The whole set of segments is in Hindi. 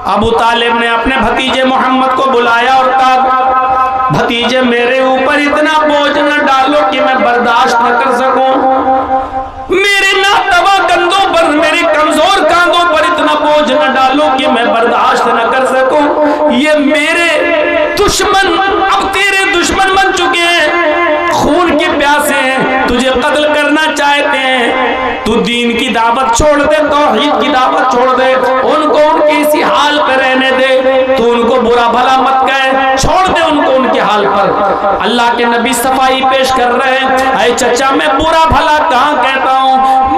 अबू तालिब ने अपने भतीजे मोहम्मद को बुलाया और कहा, भतीजे मेरे ऊपर इतना बोझ न डालो कि मैं बर्दाश्त न कर सकूं। मेरे नातवा कंधों पर, मेरे कमजोर कांधों पर इतना बोझ न डालो कि मैं बर्दाश्त न कर सकूं। ये मेरे दुश्मन अब तेरे दुश्मन बन चुके हैं, खून के प्यासे हैं, तुझे कत्ल करना चाहते हैं। तू दीन की दावत छोड़ दे, तौहीद की दावत छोड़ दे, उनको उनके इसी हाल पर रहने दे। तू उनको बुरा भला मत कहे, छोड़ दे उनको उनके हाल पर। अल्लाह के नबी सफाई पेश कर रहे हैं, अरे चचा मैं बुरा भला कहाँ कहता हूँ,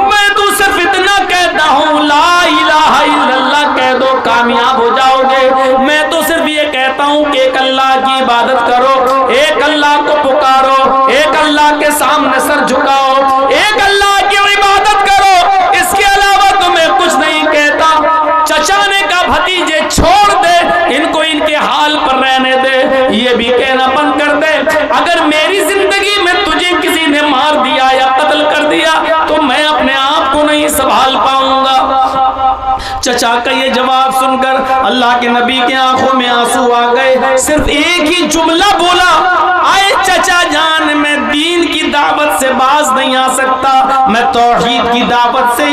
मैं तो सिर्फ इतना कहता हूँ ला इलाहा इल्लल्लाह कह दो, कामयाब हो जाओगे। मैं तो सिर्फ ये कहता हूँ कि एक अल्लाह की इबादत करो, एक अल्लाह को पुकारो, एक अल्लाह के सामने सर झुकाओ, एक अल्लाह की इबादत करो, इसके अलावा तो मैं कुछ नहीं कहता। चचा ने कहा भतीजे छोड़ दे इनको, इनके हाल पर रहने दे, ये भी कहना बंद कर दे। अगर मेरी जिंदगी में तुझे किसी ने मार दिया या कत्ल कर दिया तो मैं अपने आप को नहीं संभाल पाऊंगा। चचा का ये जवाब सुनकर अल्लाह के नबी के आंखों में आंसू आ गए। सिर्फ एक ही जुमला बोला, आए चचा जान मैं दीन की दावत से बाज नहीं आ सकता, मैं तौहीद की दावत से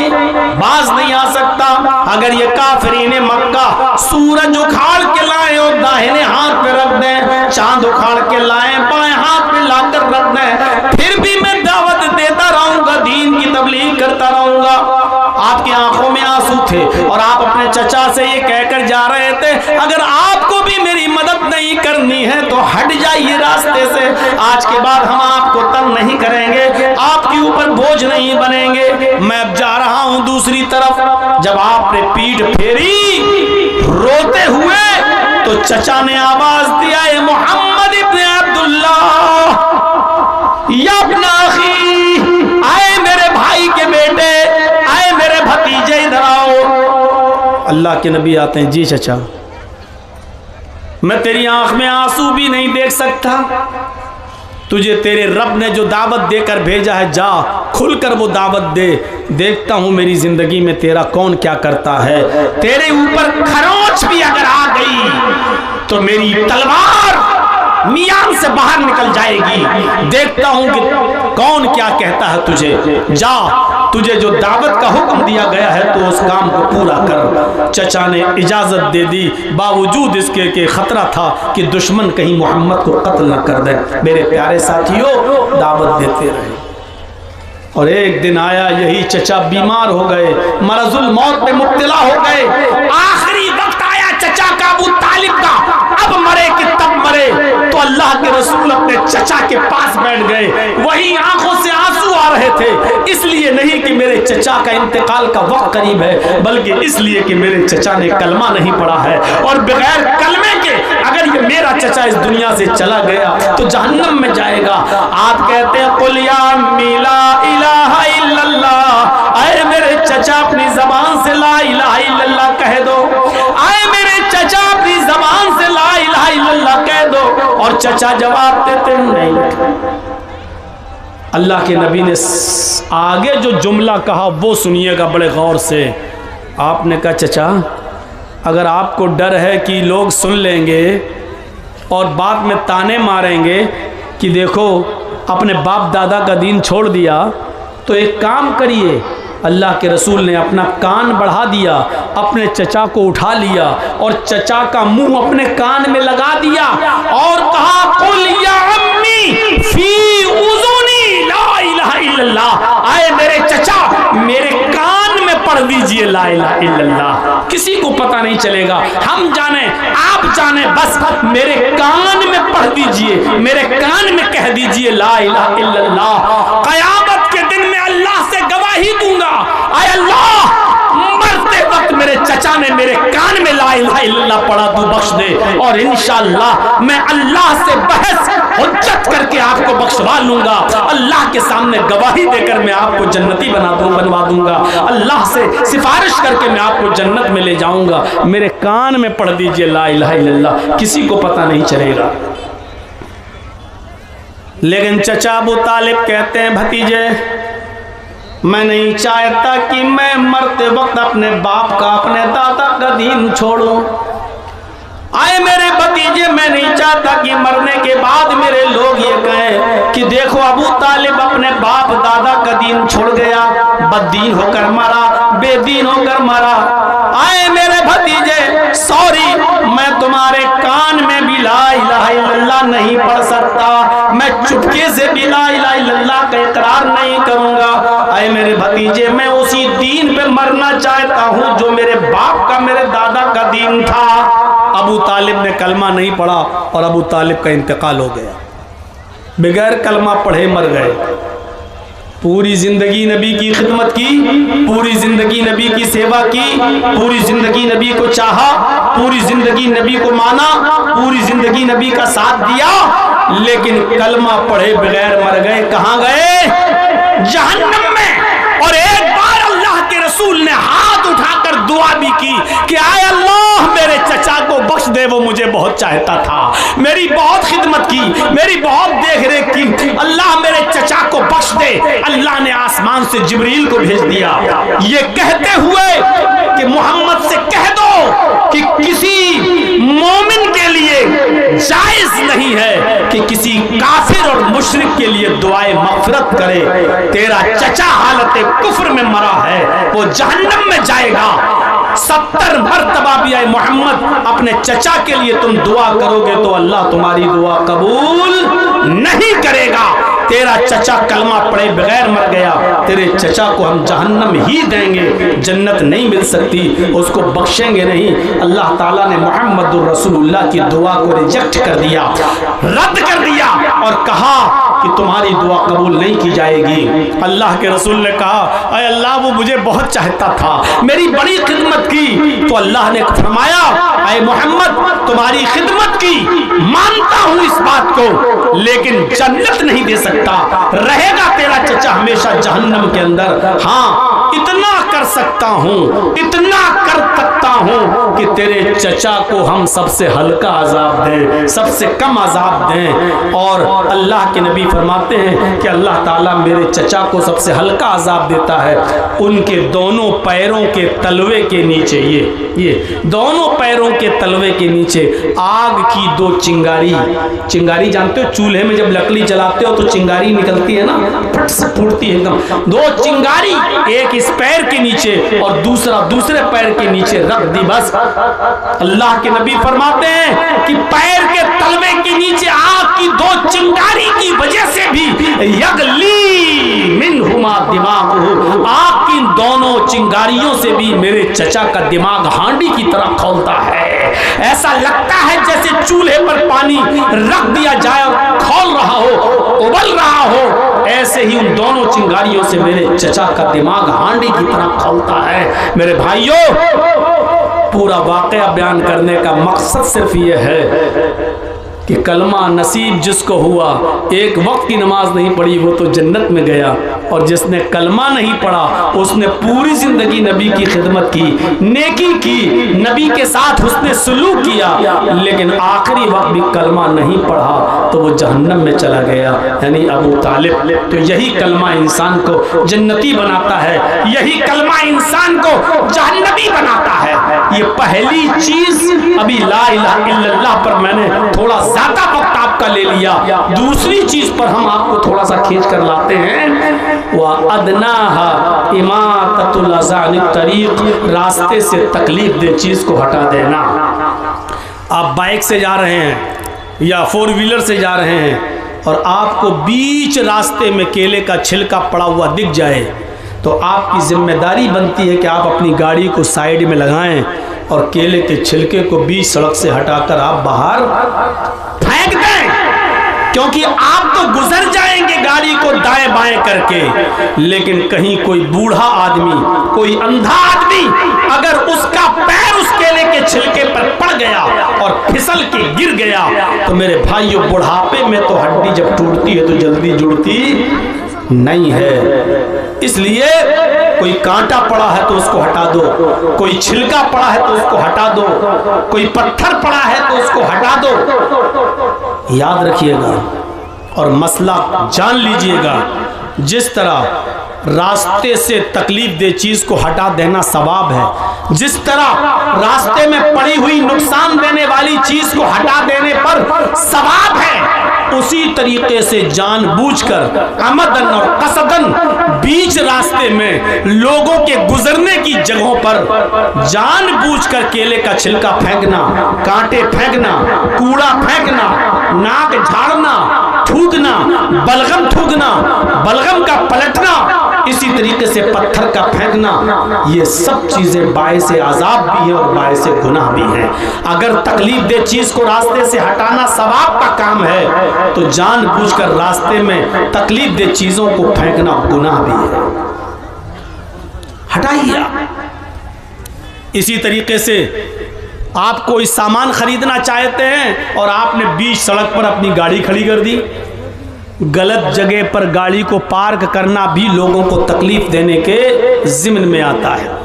बाज नहीं आ सकता। अगर ये काफिरीने मक्का सूरज उखाड़ के लाए और दाहिने हाथ पे रख दें, चांद उखाड़ के लाए बाएं हाथ पे लाकर रख दें, फिर भी मैं दावत देता रहूंगा, दीन की तबलीग करता रहूंगा। आपकी आंखों में आंसू थे और आप अपने चचा से ये कहकर जा रहे थे, अगर आपको भी मेरी मदद नहीं करनी है तो हट जाइए रास्ते से, आज के बाद हम आपको तंग नहीं करेंगे, आपके ऊपर बोझ नहीं बनेंगे, मैं अब जा रहा हूं दूसरी तरफ। जब आपने पीठ फेरी रोते हुए तो चचा ने आवाज दिया, ए मोहम्मद इब्न अब्दुल्लाह या अपना अखी, आए मेरे भाई के बेटे, आए मेरे भतीजे इधर आओ। अल्लाह के नबी आते हैं, जी चचा मैं तेरी आंख में आंसू भी नहीं देख सकता, तुझे तेरे रब ने जो दावत देकर भेजा है जा खुलकर वो दावत दे, देखता हूं मेरी जिंदगी में तेरा कौन क्या करता है। तेरे ऊपर खरोंच भी अगर आ गई तो मेरी तलवार मियान से बाहर निकल जाएगी, देखता हूं कि कौन क्या कहता है तुझे। जा, तुझे जो दावत का हुक्म दिया गया है तो उस काम को पूरा कर। चचा ने इजाजत दे दी, बावजूद इसके कि खतरा था कि दुश्मन कहीं मोहम्मद को कत्ल न कर दे। मेरे प्यारे साथियों, दावत देते रहे और एक दिन आया, यही चचा बीमार हो गए, मरजुल मौत में मुब्तला हो गए। आखिरी वक्त आया चचा का, अबू तालिब का, अब मरे कि तब मरे। तो अल्लाह के रसूल अपने चचा के पास बैठ गए, वही आंखों से आंसू आ रहे थे, इसलिए नहीं कि मेरे चचा का इंतकाल का वक्त करीब है, बल्कि इसलिए कि मेरे चचा ने कलमा नहीं पढ़ा है और बगैर कलमे के अगर ये मेरा चचा इस दुनिया से चला गया तो जहन्नम में जाएगा। आप कहते हैं कुल या मिला इलाहा इल्लल्लाह, आए मेरे चचा अपनी जबान से ला इलाहा इल्लल्लाह कह दो, आए मेरे चचा अपनी जबान से ला इलाहा इल्लल्लाह कह दो। और चचा जवाब देते नहीं। अल्लाह के नबी ने आगे जो जुमला कहा वो सुनिएगा बड़े गौर से। आपने कहा चचा अगर आपको डर है कि लोग सुन लेंगे और बाद में ताने मारेंगे कि देखो अपने बाप दादा का दीन छोड़ दिया, तो एक काम करिए। अल्लाह के रसूल ने अपना कान बढ़ा दिया, अपने चचा को उठा लिया और चचा का मुंह अपने कान में लगा दिया और कहा कुल या अम्मी फी उज़ुनी ला इलाहा इल्लल्लाह, आए मेरे चचा मेरे कान में पढ़ दीजिए ला इलाहा इल्लल्लाह। किसी को पता नहीं चलेगा, हम जाने आप जाने, बस मेरे कान में पढ़ दीजिए, मेरे कान में कह दीजिए ला इलाहा इल्लल्लाह। क़यामत के दिन में अल्लाह से गवाही दूंगा, आए अल्लाह मरते वक्त मेरे चचा ने मेरे कान में ला इलाहा इल्लल्लाह पढ़ा, तू बख्श दे और इंशाअल्लाह मैं अल्लाह से बहस हुज्जत करके आपको बख्शवा लूंगा। अल्लाह के सामने गवाही देकर मैं आपको जन्नती बनवा दूंगा, अल्लाह से सिफारिश करके मैं आपको जन्नत में ले जाऊंगा। मेरे कान में पढ़ दीजिए ला इलाहा इल्लल्लाह, किसी को पता नहीं चलेगा। लेकिन चचा अबू तालिब कहते हैं भतीजे मैं नहीं चाहता कि मैं मरते वक्त अपने बाप का, अपने दादा का दीन छोड़ूं। आए मेरे भतीजे, मैं नहीं चाहता कि मरने के बाद मेरे लोग ये कहें कि देखो अबू तालिब अपने बाप दादा का दीन छोड़ गया, बददीन होकर मरा, बेदीन होकर मरा। आए मेरे भतीजे, सॉरी, मैं तुम्हारे कान में भी ला इलाहा इल्लल्लाह नहीं पढ़ सकता, मैं चुपके से भी ला इलाहा इल्लल्लाह का इकरार नहीं करूंगा। आए मेरे भतीजे, मैं उसी दीन पे मरना चाहता हूं जो मेरे बाप का, मेरे दादा का दीन था। अबू तालिब ने कलमा नहीं पढ़ा और अबू तालिब का इंतकाल हो गया, बगैर कलमा पढ़े मर गए। पूरी जिंदगी नबी की खिदमत की, पूरी जिंदगी नबी की सेवा की, पूरी जिंदगी नबी को चाहा, पूरी जिंदगी नबी को माना, पूरी जिंदगी नबी का साथ दिया, लेकिन कलमा पढ़े बगैर मर गए। कहां गए? जहन्नम में। और एक बार अल्लाह के रसूल ने हाथ उठाकर दुआ भी की कि आए अल्लाह मेरे चचा को बख्श दे, वो मुझे बहुत चाहता था, मेरी बहुत खिदमत की, मेरी बहुत देख रेख की, अल्लाह मेरे चचा को बख्श दे। अल्लाह ने आसमान से जिब्रील को भेज दिया, ये कहते हुए कि मोहम्मद से कह दो कि किसी मोमिन के लिए जायज नहीं है कि किसी काफिर और मुशरिक के लिए दुआए मगफिरत करे। तेरा चचा हालत कुफ्र में मरा है, वो जहन्नम में जाएगा। 70 मरतबा भी आए मोहम्मद अपने चचा के लिए तुम दुआ करोगे तो अल्लाह तुम्हारी दुआ कबूल नहीं करेगा। तेरा चचा कलमा पढ़े बगैर मर गया, तेरे चचा को हम जहन्नम ही देंगे, जन्नत नहीं मिल सकती, उसको बख्शेंगे नहीं। अल्लाह ताला ने मोहम्मदुर रसूलुल्लाह की दुआ को रिजेक्ट कर दिया, रद्द कर दिया और कहा कि तुम्हारी दुआ कबूल नहीं की जाएगी। अल्लाह के रसूल ने कहा, अरे अल्लाह वो मुझे बहुत चाहता था, मेरी बड़ी खिदमत की। तो अल्लाह ने फरमाया, अरे मोहम्मद तुम्हारी खिदमत की, मानता हूं इस बात को, लेकिन जन्नत नहीं दे सकता, रहेगा तेरा चचा हमेशा जहन्नम के अंदर। हाँ इतना कर सकता हूं, इतना कर सकता हूं कि तेरे चचा को हम सबसे हल्का अजाब दें, सबसे कम अजाब दें। और अल्लाह के नबी फरमाते हैं कि अल्लाह ताला मेरे चचा को सबसे हल्का अजाब देता है, उनके दोनों पैरों के तलवे के नीचे, ये दोनों पैरों के तलवे के नीचे आग की 2 चिंगारी, चिंगारी जानते हो, चूल्हे में जब लकड़ी जलाते हो तो चिंगारी निकलती है ना, फट से फूटती है एकदम। 2 चिंगारी, एक इस पैर के नीचे और दूसरा दूसरे पैर के नीचे रख दी, बस। अल्लाह के नबी फरमाते हैं कि पैर के तलवे के नीचे आग की 2 चिंगारी की वजह से भी यगली मिनहुमा दिमाग, आग की दोनों चिंगारियों से भी मेरे चचा का दिमाग हांडी की तरह खौलता है। ऐसा लगता है जैसे चूल्हे पर पानी रख दिया जाए और खौल रहा हो, उबल रहा हो, ऐसे ही उन दोनों चिंगारियों से मेरे चचा का दिमाग हांडी की तरह खौलता है। मेरे भाइयों, पूरा वाकया बयान करने का मकसद सिर्फ ये है कि कलमा नसीब जिसको हुआ, एक वक्त की नमाज नहीं पढ़ी, वो तो जन्नत में गया, और जिसने कलमा नहीं पढ़ा उसने पूरी जिंदगी नबी की खिदमत की, नेकी की, नबी के साथ उसने सलूक किया, लेकिन आखिरी वक्त भी कलमा नहीं पढ़ा तो वो जहन्नम में चला गया, यानी अबू तालिब। तो यही कलमा इंसान को जन्नती बनाता है, यही कलमा इंसान को जहन्नमी बनाता है। ये पहली चीज अभी ला इलाहा इल्लल्लाह पर मैंने थोड़ा ज्यादा वक्त आपका ले लिया। दूसरी चीज पर हम आपको थोड़ा सा खींच कर लाते हैं, वह अदनाहा इमाततुल अज़ान तरीक, रास्ते से तकलीफ दे चीज को हटा देना। आप बाइक से जा रहे हैं या 4 व्हीलर से जा रहे हैं और आपको बीच रास्ते में केले का छिलका पड़ा हुआ दिख जाए तो आपकी जिम्मेदारी बनती है कि आप अपनी गाड़ी को साइड में लगाएं और केले के छिलके को बीच सड़क से हटाकर आप बाहर फेंक दें, क्योंकि आप तो गुजर जाएंगे गाड़ी को दाएं बाएं करके, लेकिन कहीं कोई बूढ़ा आदमी, कोई अंधा आदमी अगर उसका पैर उस केले के छिलके पर पड़ गया और फिसल के गिर गया तो मेरे भाइयों, बुढ़ापे में तो हड्डी जब टूटती है तो जल्दी जुड़ती नहीं है। इसलिए कोई कांटा पड़ा है तो उसको हटा दो, कोई छिलका पड़ा है तो उसको हटा दो, कोई पत्थर पड़ा है तो उसको हटा दो। याद रखिएगा और मसला जान लीजिएगा, जिस तरह रास्ते से तकलीफ दे चीज को हटा देना सवाब है। जिस तरह रास्ते में पड़ी हुई नुकसान देने वाली चीज को हटा देने पर सवाब है, उसी तरीके से जानबूझकर अमदन और कसदन बीच रास्ते में लोगों के गुजरने की जगहों पर जानबूझकर केले का छिलका फेंकना, कांटे फेंकना, कूड़ा फेंकना, नाक झाड़ना, थूकना, बलगम थूकना, बलगम का पलटना, इसी तरीके से पत्थर का फेंकना, ये सब चीजें बायसे अजाब भी है और बायसे गुनाह भी है। अगर तकलीफ दे चीज को रास्ते से हटाना सवाब का काम है, तो जानबूझकर रास्ते में तकलीफ दे चीजों को फेंकना गुनाह भी है। हटाइए। इसी तरीके से आप कोई सामान खरीदना चाहते हैं और आपने बीच सड़क पर अपनी गाड़ी खड़ी कर दी। गलत जगह पर गाड़ी को पार्क करना भी लोगों को तकलीफ देने के जिम्न में आता है।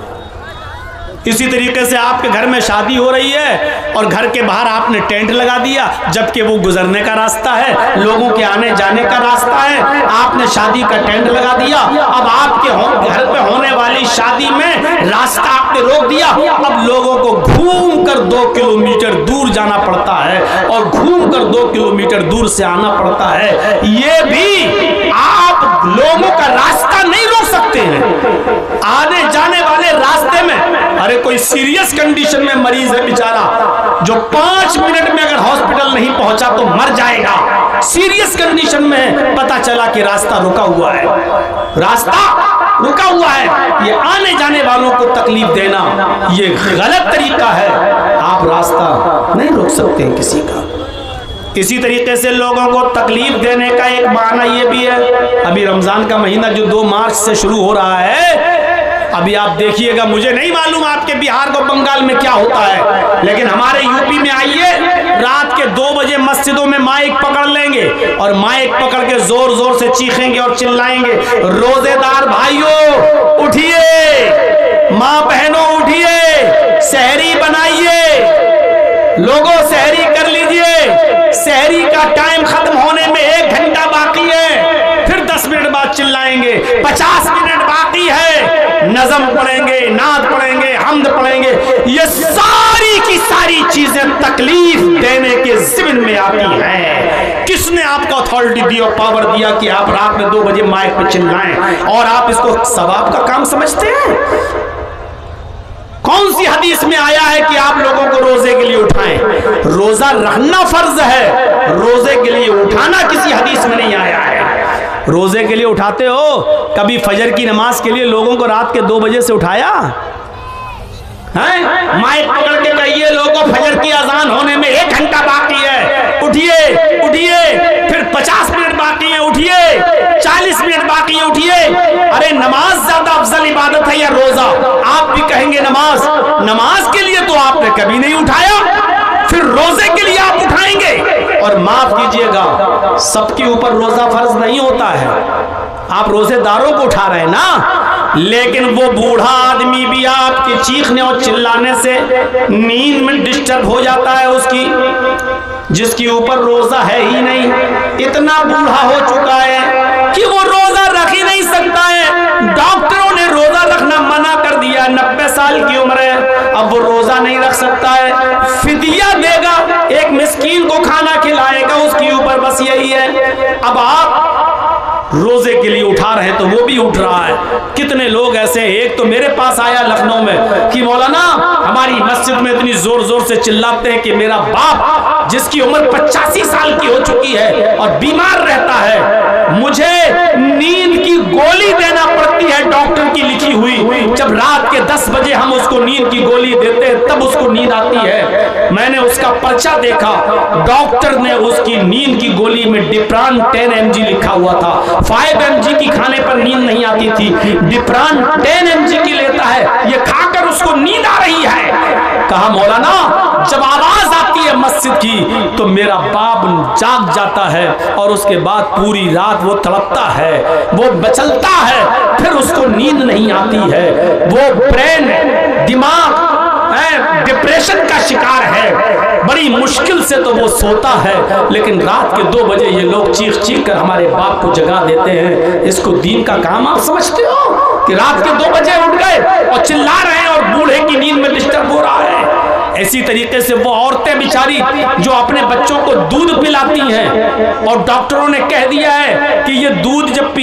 इसी तरीके से आपके घर में शादी हो रही है और घर के बाहर आपने टेंट लगा दिया, जबकि वो गुजरने का रास्ता है, लोगों के आने जाने का रास्ता है। आपने शादी का टेंट लगा दिया। अब आपके घर पे होने वाली शादी में रास्ता आपने रोक दिया। अब लोगों को घूम कर 2 किलोमीटर दूर जाना पड़ता है और घूम कर 2 किलोमीटर दूर से आना पड़ता है। ये भी आप लोगों का रास्ता नहीं रोक सकते हैं। आने जाने वाले रास्ते में, अरे कोई सीरियस कंडीशन में मरीज है बेचारा, जो 5 मिनट में अगर हॉस्पिटल नहीं पहुंचा तो मर जाएगा। सीरियस कंडीशन में पता चला कि रास्ता रुका हुआ है, रास्ता रुका हुआ है। ये आने जाने वालों को तकलीफ देना ये गलत तरीका है। आप रास्ता नहीं रोक सकते हैं किसी का। इसी तरीके से लोगों को तकलीफ देने का एक बहाना ये भी है। अभी रमजान का महीना जो 2 मार्च से शुरू हो रहा है, अभी आप देखिएगा, मुझे नहीं मालूम आपके बिहार को बंगाल में क्या होता है, लेकिन हमारे यूपी में आइए, रात के 2 बजे मस्जिदों में माइक पकड़ लेंगे और माइक पकड़ के जोर जोर से चीखेंगे और चिल्लाएंगे, रोजेदार भाइयों उठिए, माँ बहनों उठिए, सहरी बनाइए, लोगों सहरी कर लीजिए, सहरी का टाइम खत्म होने में 1 घंटा बाकी है। फिर 10 मिनट बाद चिल्लाएंगे 50 मिनट बाकी है, नज़म पढ़ेंगे, नात पढ़ेंगे, हमद पढ़ेंगे। ये सारी की सारी चीजें तकलीफ देने के ज़िम्न में आती हैं। किसने आपको अथॉरिटी दी और पावर दिया कि आप रात में 2 बजे माइक पे चिल्लाएं और आप इसको सवाब का काम समझते हैं? कौन सी हदीस में आया है कि आप लोगों को रोजे के लिए उठाएं? रोजा रखना फर्ज है, रोजे के लिए उठाना किसी हदीस में नहीं आया है। रोजे के लिए उठाते हो? कभी फजर की नमाज के लिए लोगों को रात के 2 बजे से उठाया है? माइक पकड़ के कहिए लोगों, फजर की अजान होने में 1 घंटा बाकी है, उठिए उठिए। फिर 50 मिनट बाकी है, उठिए, 40 मिनट बाकी है, उठिए। अरे नमाज ज्यादा अफजल इबादत है या रोजा? आप भी कहेंगे नमाज। नमाज के लिए तो आपने कभी नहीं उठाया, फिर रोजे के लिए आप उठाएंगे? और माफ कीजिएगा, सबके ऊपर रोजा फर्ज नहीं होता है। आप रोजेदारों को उठा रहे हैं ना, लेकिन वो बूढ़ा आदमी भी आपके चीखने और चिल्लाने से नींद में डिस्टर्ब हो जाता है उसकी, जिसके ऊपर रोजा है ही नहीं। इतना बूढ़ा हो चुका है कि वो रोजा रख ही नहीं सकता है। डॉक्टरों ने रोजा रखना मना कर दिया, 90 साल की उम्र है, अब वो रोजा नहीं रख सकता है। फिदिया देगा, एक मिस्कीन को खाना खिलाएगा, उसके ऊपर बस यही है। अब आप रोजे के लिए उठा रहे हैं तो वो भी उठ रहा है। कितने लोग ऐसे हैं, एक तो मेरे पास आया लखनऊ में कि मौलाना हमारी मस्जिद में इतनी जोर जोर से चिल्लाते हैं कि मेरा बाप जिसकी उम्र 85 साल की हो चुकी है और बीमार रहता है, मुझे नींद की गोली देना पड़ती है डॉक्टर की लिखी हुई। जब रात के 10 बजे हम उसको नींद की गोली देते हैं तब उसको नींद आती है। मैंने उसका पर्चा देखा, डॉक्टर ने उसकी नींद की गोली में डिप्रान 10 mg लिखा हुआ था। 5 mg की खाने पर नींद नहीं आती थी, डिप्रान 10 mg की लेता है, ये खाकर उसको नींद आ रही है। कहा मौलाना जब आवाज आती है मस्जिद की तो मेरा बाप जाग जाता है और उसके बाद पूरी रात वो तड़पता है, वो बचलता है, फिर उसको नींद नहीं आती है। वो ब्रेन, दिमाग डिप्रेशन का शिकार है, बड़ी मुश्किल से से तो वो सोता है, लेकिन रात के 2 बजे ये लोग चीख चीख कर हमारे बाप को जगा देते हैं। इसको दीन का काम आप समझते हो कि रात के 2 बजे उठ गए और चिल्ला रहे हैं और बूढ़े की नींद में डिस्टर्ब हो रहा है। ऐसी तरीके से वो औरतें बेचारी जो अपने बच्चों को दूध पिलाती हैं और डॉक्टरों ने कह दिया है कि ये दूध जब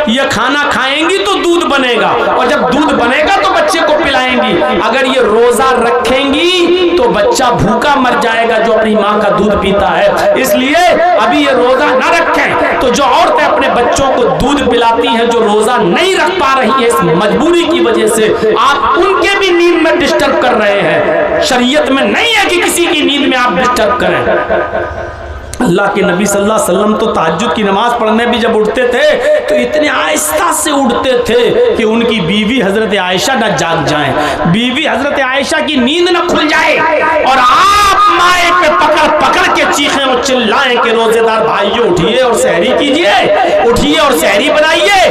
ये खाना खाएंगी तो दूध बनेगा, और जब दूध बनेगा तो बच्चे को पिलाएंगी। अगर ये रोजा रखेंगी तो बच्चा भूखा मर जाएगा जो अपनी माँ का दूध पीता है। इसलिए अभी ये रोजा ना रखें। तो जो औरतें अपने बच्चों को दूध पिलाती हैं, जो रोजा नहीं रख पा रही है इस मजबूरी की वजह से, आप उनके भी नींद में डिस्टर्ब कर रहे हैं। शरीयत में नहीं है कि किसी की नींद में आप डिस्टर्ब करें। अल्लाह के नबी सल्लल्लाहु अलैहि वसल्लम तो तहज्जुद की नमाज पढ़ने भी जब उठते थे तो इतने आहिस्ता से उठते थे कि उनकी बीवी हजरत आयशा न जाग जाएं, बीवी हजरत आयशा की नींद न खुल जाए और आप माए पे पकड़ पकड़ के चीखें और चिल्लाएं कि रोजेदार भाइयों उठिए और सहरी कीजिए, उठिए और सहरी बनाइए।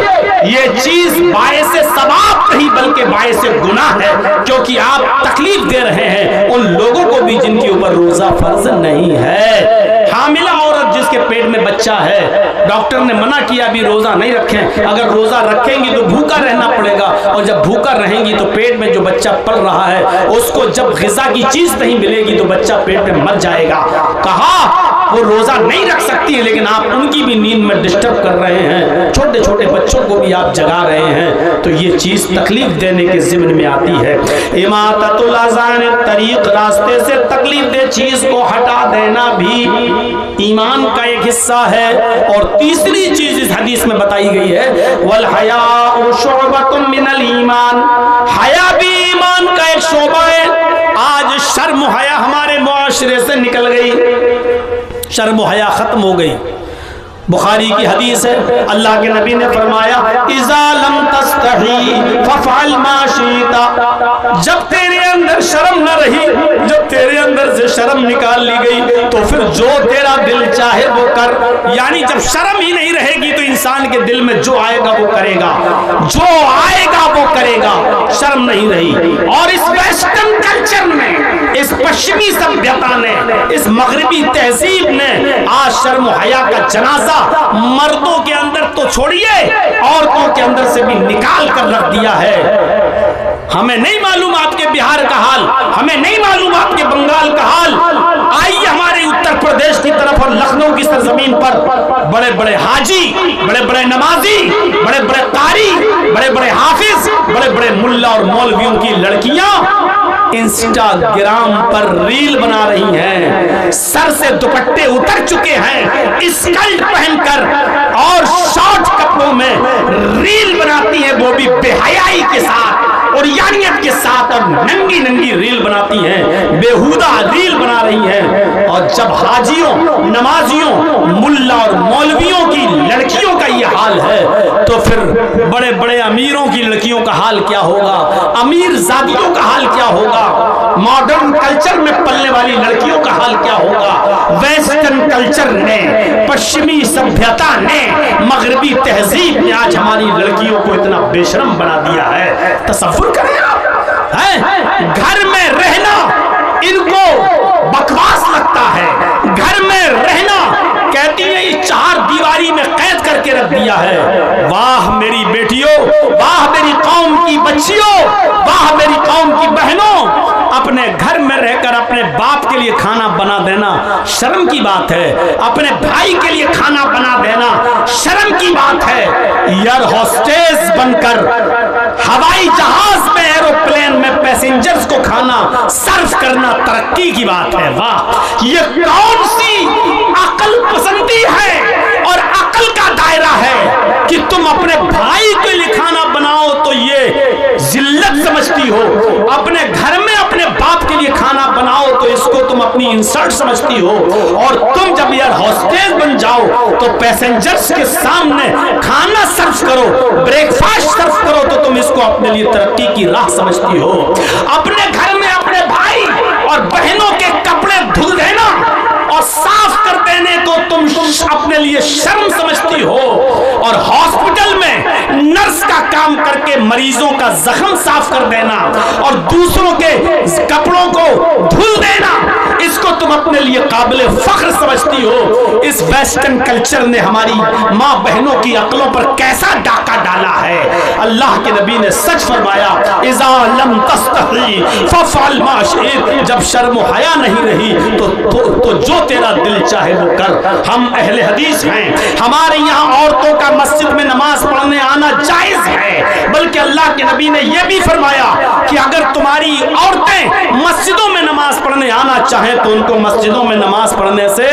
ये चीज बायसे सवाब नहीं बल्कि बायसे गुनाह है, क्योंकि आप तकलीफ दे रहे हैं उन लोगों को भी जिनके ऊपर रोजा फर्ज नहीं है। हामिला औरत जिसके पेट में बच्चा है, डॉक्टर ने मना किया अभी रोजा नहीं रखें। अगर रोजा रखेंगी तो भूखा रहना पड़ेगा, और जब भूखा रहेंगी तो पेट में जो बच्चा पल रहा है उसको जब ग़िज़ा की चीज नहीं मिलेगी तो बच्चा पेट में मर जाएगा। कहा वो रोजा नहीं रख सकती है, लेकिन आप उनकी भी नींद में डिस्टर्ब कर रहे हैं, छोटे छोटे बच्चों को भी आप जगा रहे हैं, तो ये चीज तकलीफ देने के ज़िम्न में आती है। इमाततुल अज़ान तरीक, रास्ते से तकलीफ दे चीज को हटा देना भी ईमान का एक हिस्सा है। और तीसरी चीज इस हदीस में बताई गई है, वल हयाउ शुअबतुम मिनल ईमान, हया भी ईमान का एक शोबा है। आज शर्म हया हमारे मुआशरे से निकल गई, शर्म हया खत्म हो गई। बुखारी की हदीस है, अल्लाह के नबी ने फरमाया इज़ा लम तस्तही फफ़अल मा शीता, जब तेरे अंदर शर्म न रही, जब तेरे अंदर से शर्म निकाल ली गई तो फिर जो तेरा दिल चाहे वो कर। यानी जब शर्म ही नहीं रहेगी तो इंसान के दिल में जो आएगा वो करेगा, जो आएगा वो करेगा, शर्म नहीं रही। और इस वेस्टर्न कल्चर में, इस पश्चिमी सभ्यता ने, इस मगरिबी तहजीब ने आज शर्म हया का जनाजा मर्दों के अंदर तो छोड़िए औरतों के अंदर से भी निकाल कर रख दिया है। हमें नहीं मालूम आपके बिहार का हाल, हमें नहीं मालूम आपके बंगाल का हाल। आइए हमारे उत्तर प्रदेश की तरफ और लखनऊ की सरजमीन पर बड़े बड़े हाजी, बड़े बड़े नमाजी, बड़े बड़े कारी, बड़े बड़े हाफिज, बड़े बड़े मुल्ला और मौलवियों की लड़कियां इंस्टाग्राम पर रील बना रही हैं, सर से दुपट्टे उतर चुके हैं, स्कर्ट पहनकर और शॉर्ट कपड़ों में रील बनाती हैं, वो भी बेहयाई के साथ और यानियत के साथ, और नंगी नंगी रील बनाती हैं, बेहुदा रील बना रही हैं। और जब हाजियों, नमाजियों, मुल्ला और मौलवियों की लड़कियों का ये हाल है तो फिर बड़े बड़े अमीरों की लड़कियों का हाल क्या होगा, अमीर जादियों का हाल क्या होगा, मॉडर्न कल्चर में पलने वाली लड़कियों का हाल क्या होगा। वेस्टर्न कल्चर ने, पश्चिमी सभ्यता ने, मगरबी तहजीब ने आज हमारी लड़कियों को इतना बेशरम बना दिया है। तसव्वुर करें आप, हैं? घर में रहना इनको बकवास लगता है, घर में रहना कहती है ये 4 दीवारी में कैद करके रख दिया है। वाह मेरी बेटियों, वाह मेरी कौम की बच्चियों, वाह मेरी कौम की बहनों, अपने घर में रहकर अपने बाप के लिए खाना बना देना शर्म की बात है, अपने भाई के लिए खाना बना देना शर्म की बात है। एयर होस्टेस बनकर हवाई जहाज में, एरोप्लेन में पैसेंजर्स को खाना सर्व करना तरक्की की बात है। वाह, ये कौन सी अकल पसंदी है और अकल का दायरा है कि तुम अपने भाई के लिए खाना बनाओ तो ये जिल्लत समझती हो, अपने घर में अपने बाप के लिए खाना बनाओ तो इसको तुम अपनी इंसल्ट समझती हो, और तुम जब एयर होस्टेस बन जाओ तो पैसेंजर्स के सामने खाना सर्व करो, ब्रेकफास्ट सर्व करो तो तुम इसको अपने लिए तरक्की की राह समझती हो। अपने घर में अपने भाई और बहनों के कपड़े धुल देना और साफ कर देने को तुम अपने लिए शर्म समझती हो, और हॉस्पिटल में नर्स का काम करके मरीजों का जख्म साफ कर देना और दूसरों के कपड़ों को धुल देना, इसको तुम अपने अपने लिए काबिल फख्र समझती हो, इस वेस्टर्न कल्चर ने हमारी माँ बहनों की अक्लों पर कैसा डाका डाला है। अल्लाह के नबी ने सच फरमाया, इज़ा लम तस्तही फफ़अल मा शि'त, जब शर्म व हया नहीं रही तो जो तेरा दिल चाहे वो कर। हम अहले हदीस हैं, हमारे यहाँ औरतों का मस्जिद में नमाज पढ़ने आना जायज है, बल्कि अल्लाह के नबी ने यह भी फरमाया कि अगर तुम्हारी औरतें मस्जिदों में नमाज पढ़ने आना चाहें तो उनको मस्जिदों में नमाज पढ़ने से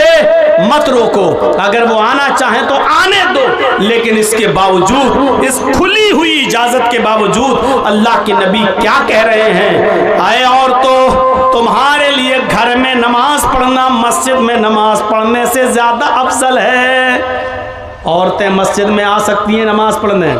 मत रोको, अगर वो आना चाहें तो आने दो। लेकिन इसके बावजूद, इस खुली हुई इजाजत के बावजूद अल्लाह के नबी क्या कह रहे हैं, आए औरतों, तुम्हारे लिए घर में नमाज पढ़ना मस्जिद में नमाज पढ़ने से ज्यादा अफजल है। औरतें मस्जिद में आ सकती हैं नमाज पढ़ने,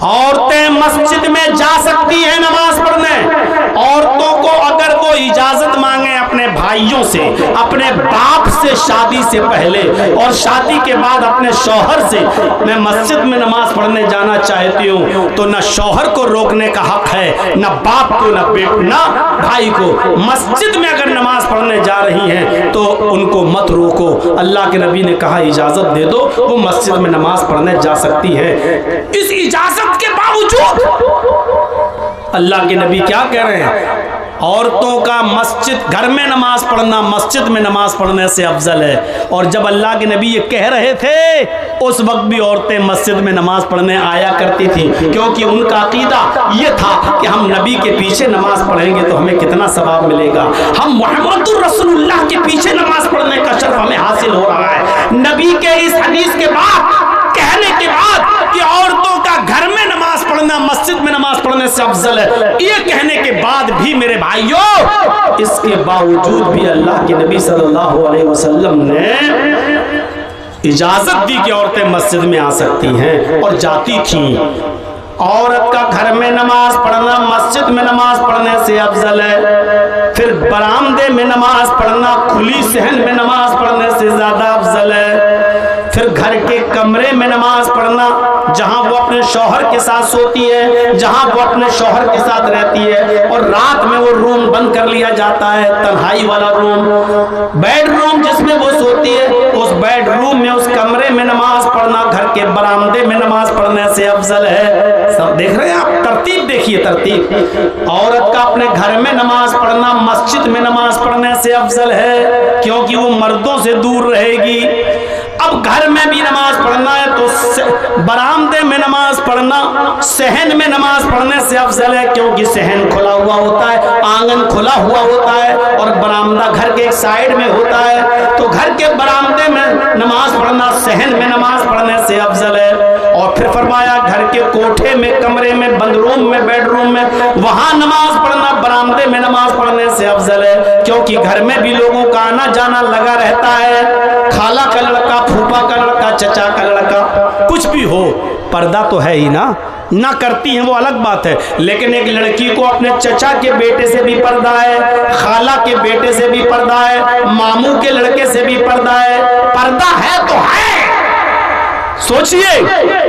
औरतें मस्जिद में जा सकती हैं नमाज पढ़ने। औरतों को अगर वो इजाजत मांगे अपने भाइयों से, अपने बाप से शादी से पहले और शादी के बाद अपने शौहर से, मैं मस्जिद में नमाज पढ़ने जाना चाहती हूँ, तो न शौहर को रोकने का हक है, न बाप को, न भाई को। मस्जिद में अगर नमाज पढ़ने जा रही हैं तो उनको मत रोको। अल्लाह के नबी ने कहा इजाजत दे दो, वो मस्जिद में नमाज पढ़ने जा सकती है। इस इजाजत के बावजूद अल्लाह के नबी क्या कह रहे हैं, औरतों का मस्जिद, घर में नमाज पढ़ना मस्जिद में नमाज पढ़ने से अफजल है। और जब अल्लाह के नबी ये कह रहे थे उस वक्त भी औरतें मस्जिद में नमाज पढ़ने आया करती थी, क्योंकि उनका अकीदा ये था कि हम नबी के पीछे नमाज पढ़ेंगे तो हमें कितना सवाब मिलेगा, हम मुहम्मदुर रसूलुल्लाह के पीछे नमाज पढ़ने का शर्फ हमें हासिल हो रहा है। नबी के इस हदीस के बाद, कहने के बाद कि औरतों का घर में नमाज पढ़ना मस्जिद में नमाज पढ़ने से अफजल है, ये कहने के बाद भी मेरे भाइयों, इसके बावजूद भी अल्लाह के नबी सल्लल्लाहु अलैहि वसल्लम ने इजाजत दी कि औरतें मस्जिद में आ सकती हैं और जाती थीं। औरत का घर में नमाज पढ़ना मस्जिद में नमाज पढ़ने से अफजल है। फिर बरामदे में नमाज पढ़ना, खुली सहन में नमाज पढ़ने से ज्यादा अफजल है। फिर घर के कमरे में नमाज पढ़ना, जहां वो अपने शौहर के साथ सोती है, जहां वो अपने शौहर के साथ रहती है, और रात में वो रूम बंद कर लिया जाता है, तन्हाई वाला रूम, बेडरूम जिसमें वो सोती है, उस बेडरूम में, उस कमरे में नमाज पढ़ना घर के बरामदे में नमाज पढ़ने से अफजल है। सब देख रहे हैं आप, तरतीब देखिए, तरतीब। औरत का अपने घर में नमाज पढ़ना मस्जिद में नमाज पढ़ने से अफजल है, क्योंकि वो मर्दों से दूर रहेगी। अब घर में भी नमाज पढ़ना है तो बरामदे में नमाज पढ़ना, सहन में नमाज पढ़ने से अफजल है, क्योंकि सहन खुला हुआ होता है, आंगन खुला हुआ होता है, और बरामदा घर के एक साइड में होता है। तो घर के बरामदे में नमाज पढ़ना सहन में नमाज पढ़ने से अफजल है। और फिर फरमाया घर के कोठे में, कमरे में, बंद रूम में, बेडरूम में, वहां नमाज पढ़ना बरामदे में नमाज पढ़ने से अफजल है, क्योंकि घर में भी लोगों का आना जाना लगा रहता है। खाला का लड़का, फूफा का लड़का, चचा का लड़का, कुछ भी हो, पर्दा तो है ही ना करती हैं वो अलग बात है, लेकिन एक लड़की को अपने चचा के बेटे से भी पर्दा है, खाला के बेटे से भी पर्दा है, मामू के लड़के से भी पर्दा है। पर्दा है तो है, सोचिए।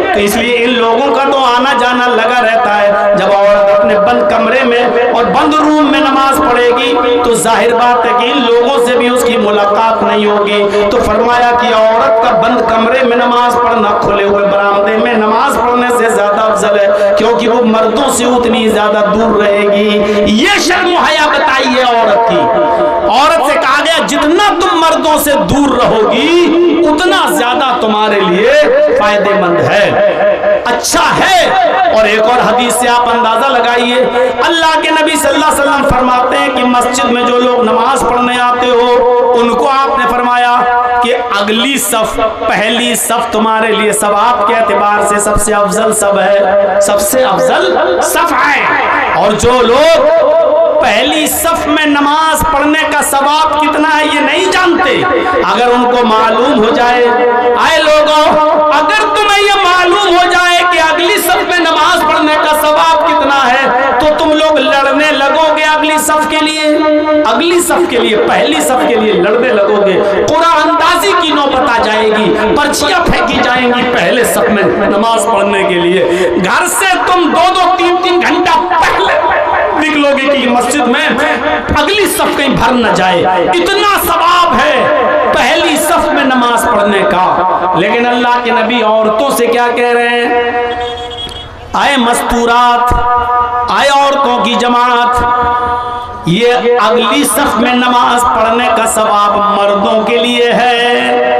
तो इसलिए इन लोगों का तो आना जाना लगा रहता है। जब औरत अपने बंद कमरे में और बंद रूम में नमाज पढ़ेगी तो जाहिर बात है कि इन लोगों से भी उसकी मुलाकात नहीं होगी। तो फरमाया कि औरत का बंद कमरे में नमाज पढ़ना खुले हुए बरामदे में नमाज पढ़ने से ज्यादा अफजल है, क्योंकि वो मर्दों से उतनी ज्यादा दूर रहेगी। ये शर्म हया बताइए औरत की। औरत से कहा गया जितना तुम मर्दों से दूर रहोगी उतना ज्यादा तुम्हारे लिए फायदेमंद है, अच्छा है। और एक और हदीस से आप अंदाजा लगाइए, अल्लाह के नबी सल्लल्लाहु अलैहि वसल्लम फरमाते हैं कि मस्जिद में जो लोग नमाज पढ़ने आते हो उनको आपने फरमाया कि अगली सफ, पहली सफ तुम्हारे लिए सवाब के एतबार से सबसे अफजल सब है, सबसे अफजल सफ है। और जो लोग पहली सफ में नमाज पढ़ने का सवाब कितना है ये नहीं जानते, अगर उनको मालूम हो जाए, आए लोगों, अगर तुम्हें ये मालूम हो जाए कि अगली सफ में नमाज पढ़ने का सवाब कितना है तो तुम लोग लड़ने लगोगे अगली सफ के लिए, अगली सफ के लिए, पहली सफ के लिए लड़ने लगोगे। कुरान अंदाजी की नौबत आ जाएगी, पर्चियां फेंकी जाएंगी पहले सफ में नमाज पढ़ने के लिए। घर से तुम 2-2, 3-3 घंटा पहले निकलोगे नहीं कि मस्जिद में अगली सफ कहीं भर न जाए, इतना सवाब है पहली सफ में नमाज पढ़ने का। लेकिन अल्लाह के नबी औरतों से क्या कह रहे हैं? आए मस्तूरात, आए औरतों की जमात, ये अगली सफ में नमाज पढ़ने का सवाब मर्दों के लिए है।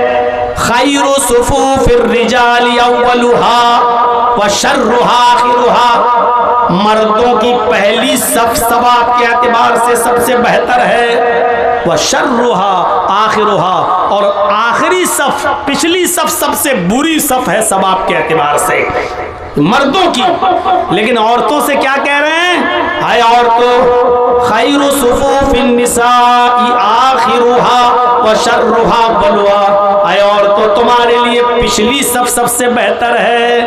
खैरु सुफूफिर रिजाली अव्वलुहा व शर्रुहा आखिरुहा, मर्दों की पहली सफ सवाब के एतबार से सबसे बेहतर है, व शर्रुहा आखिरुहा, और आखिरी सफ पिछली सफ सबसे बुरी सफ है सवाब के एतबार से मर्दों की। लेकिन औरतों से क्या कह रहे हैं? हाय औरतों, खैरु सुफूफिन निसाई आखिरुहा व शर्रुहा बलवा, हाय औरतों तुम्हारे लिए पिछली सफ सबसे बेहतर है,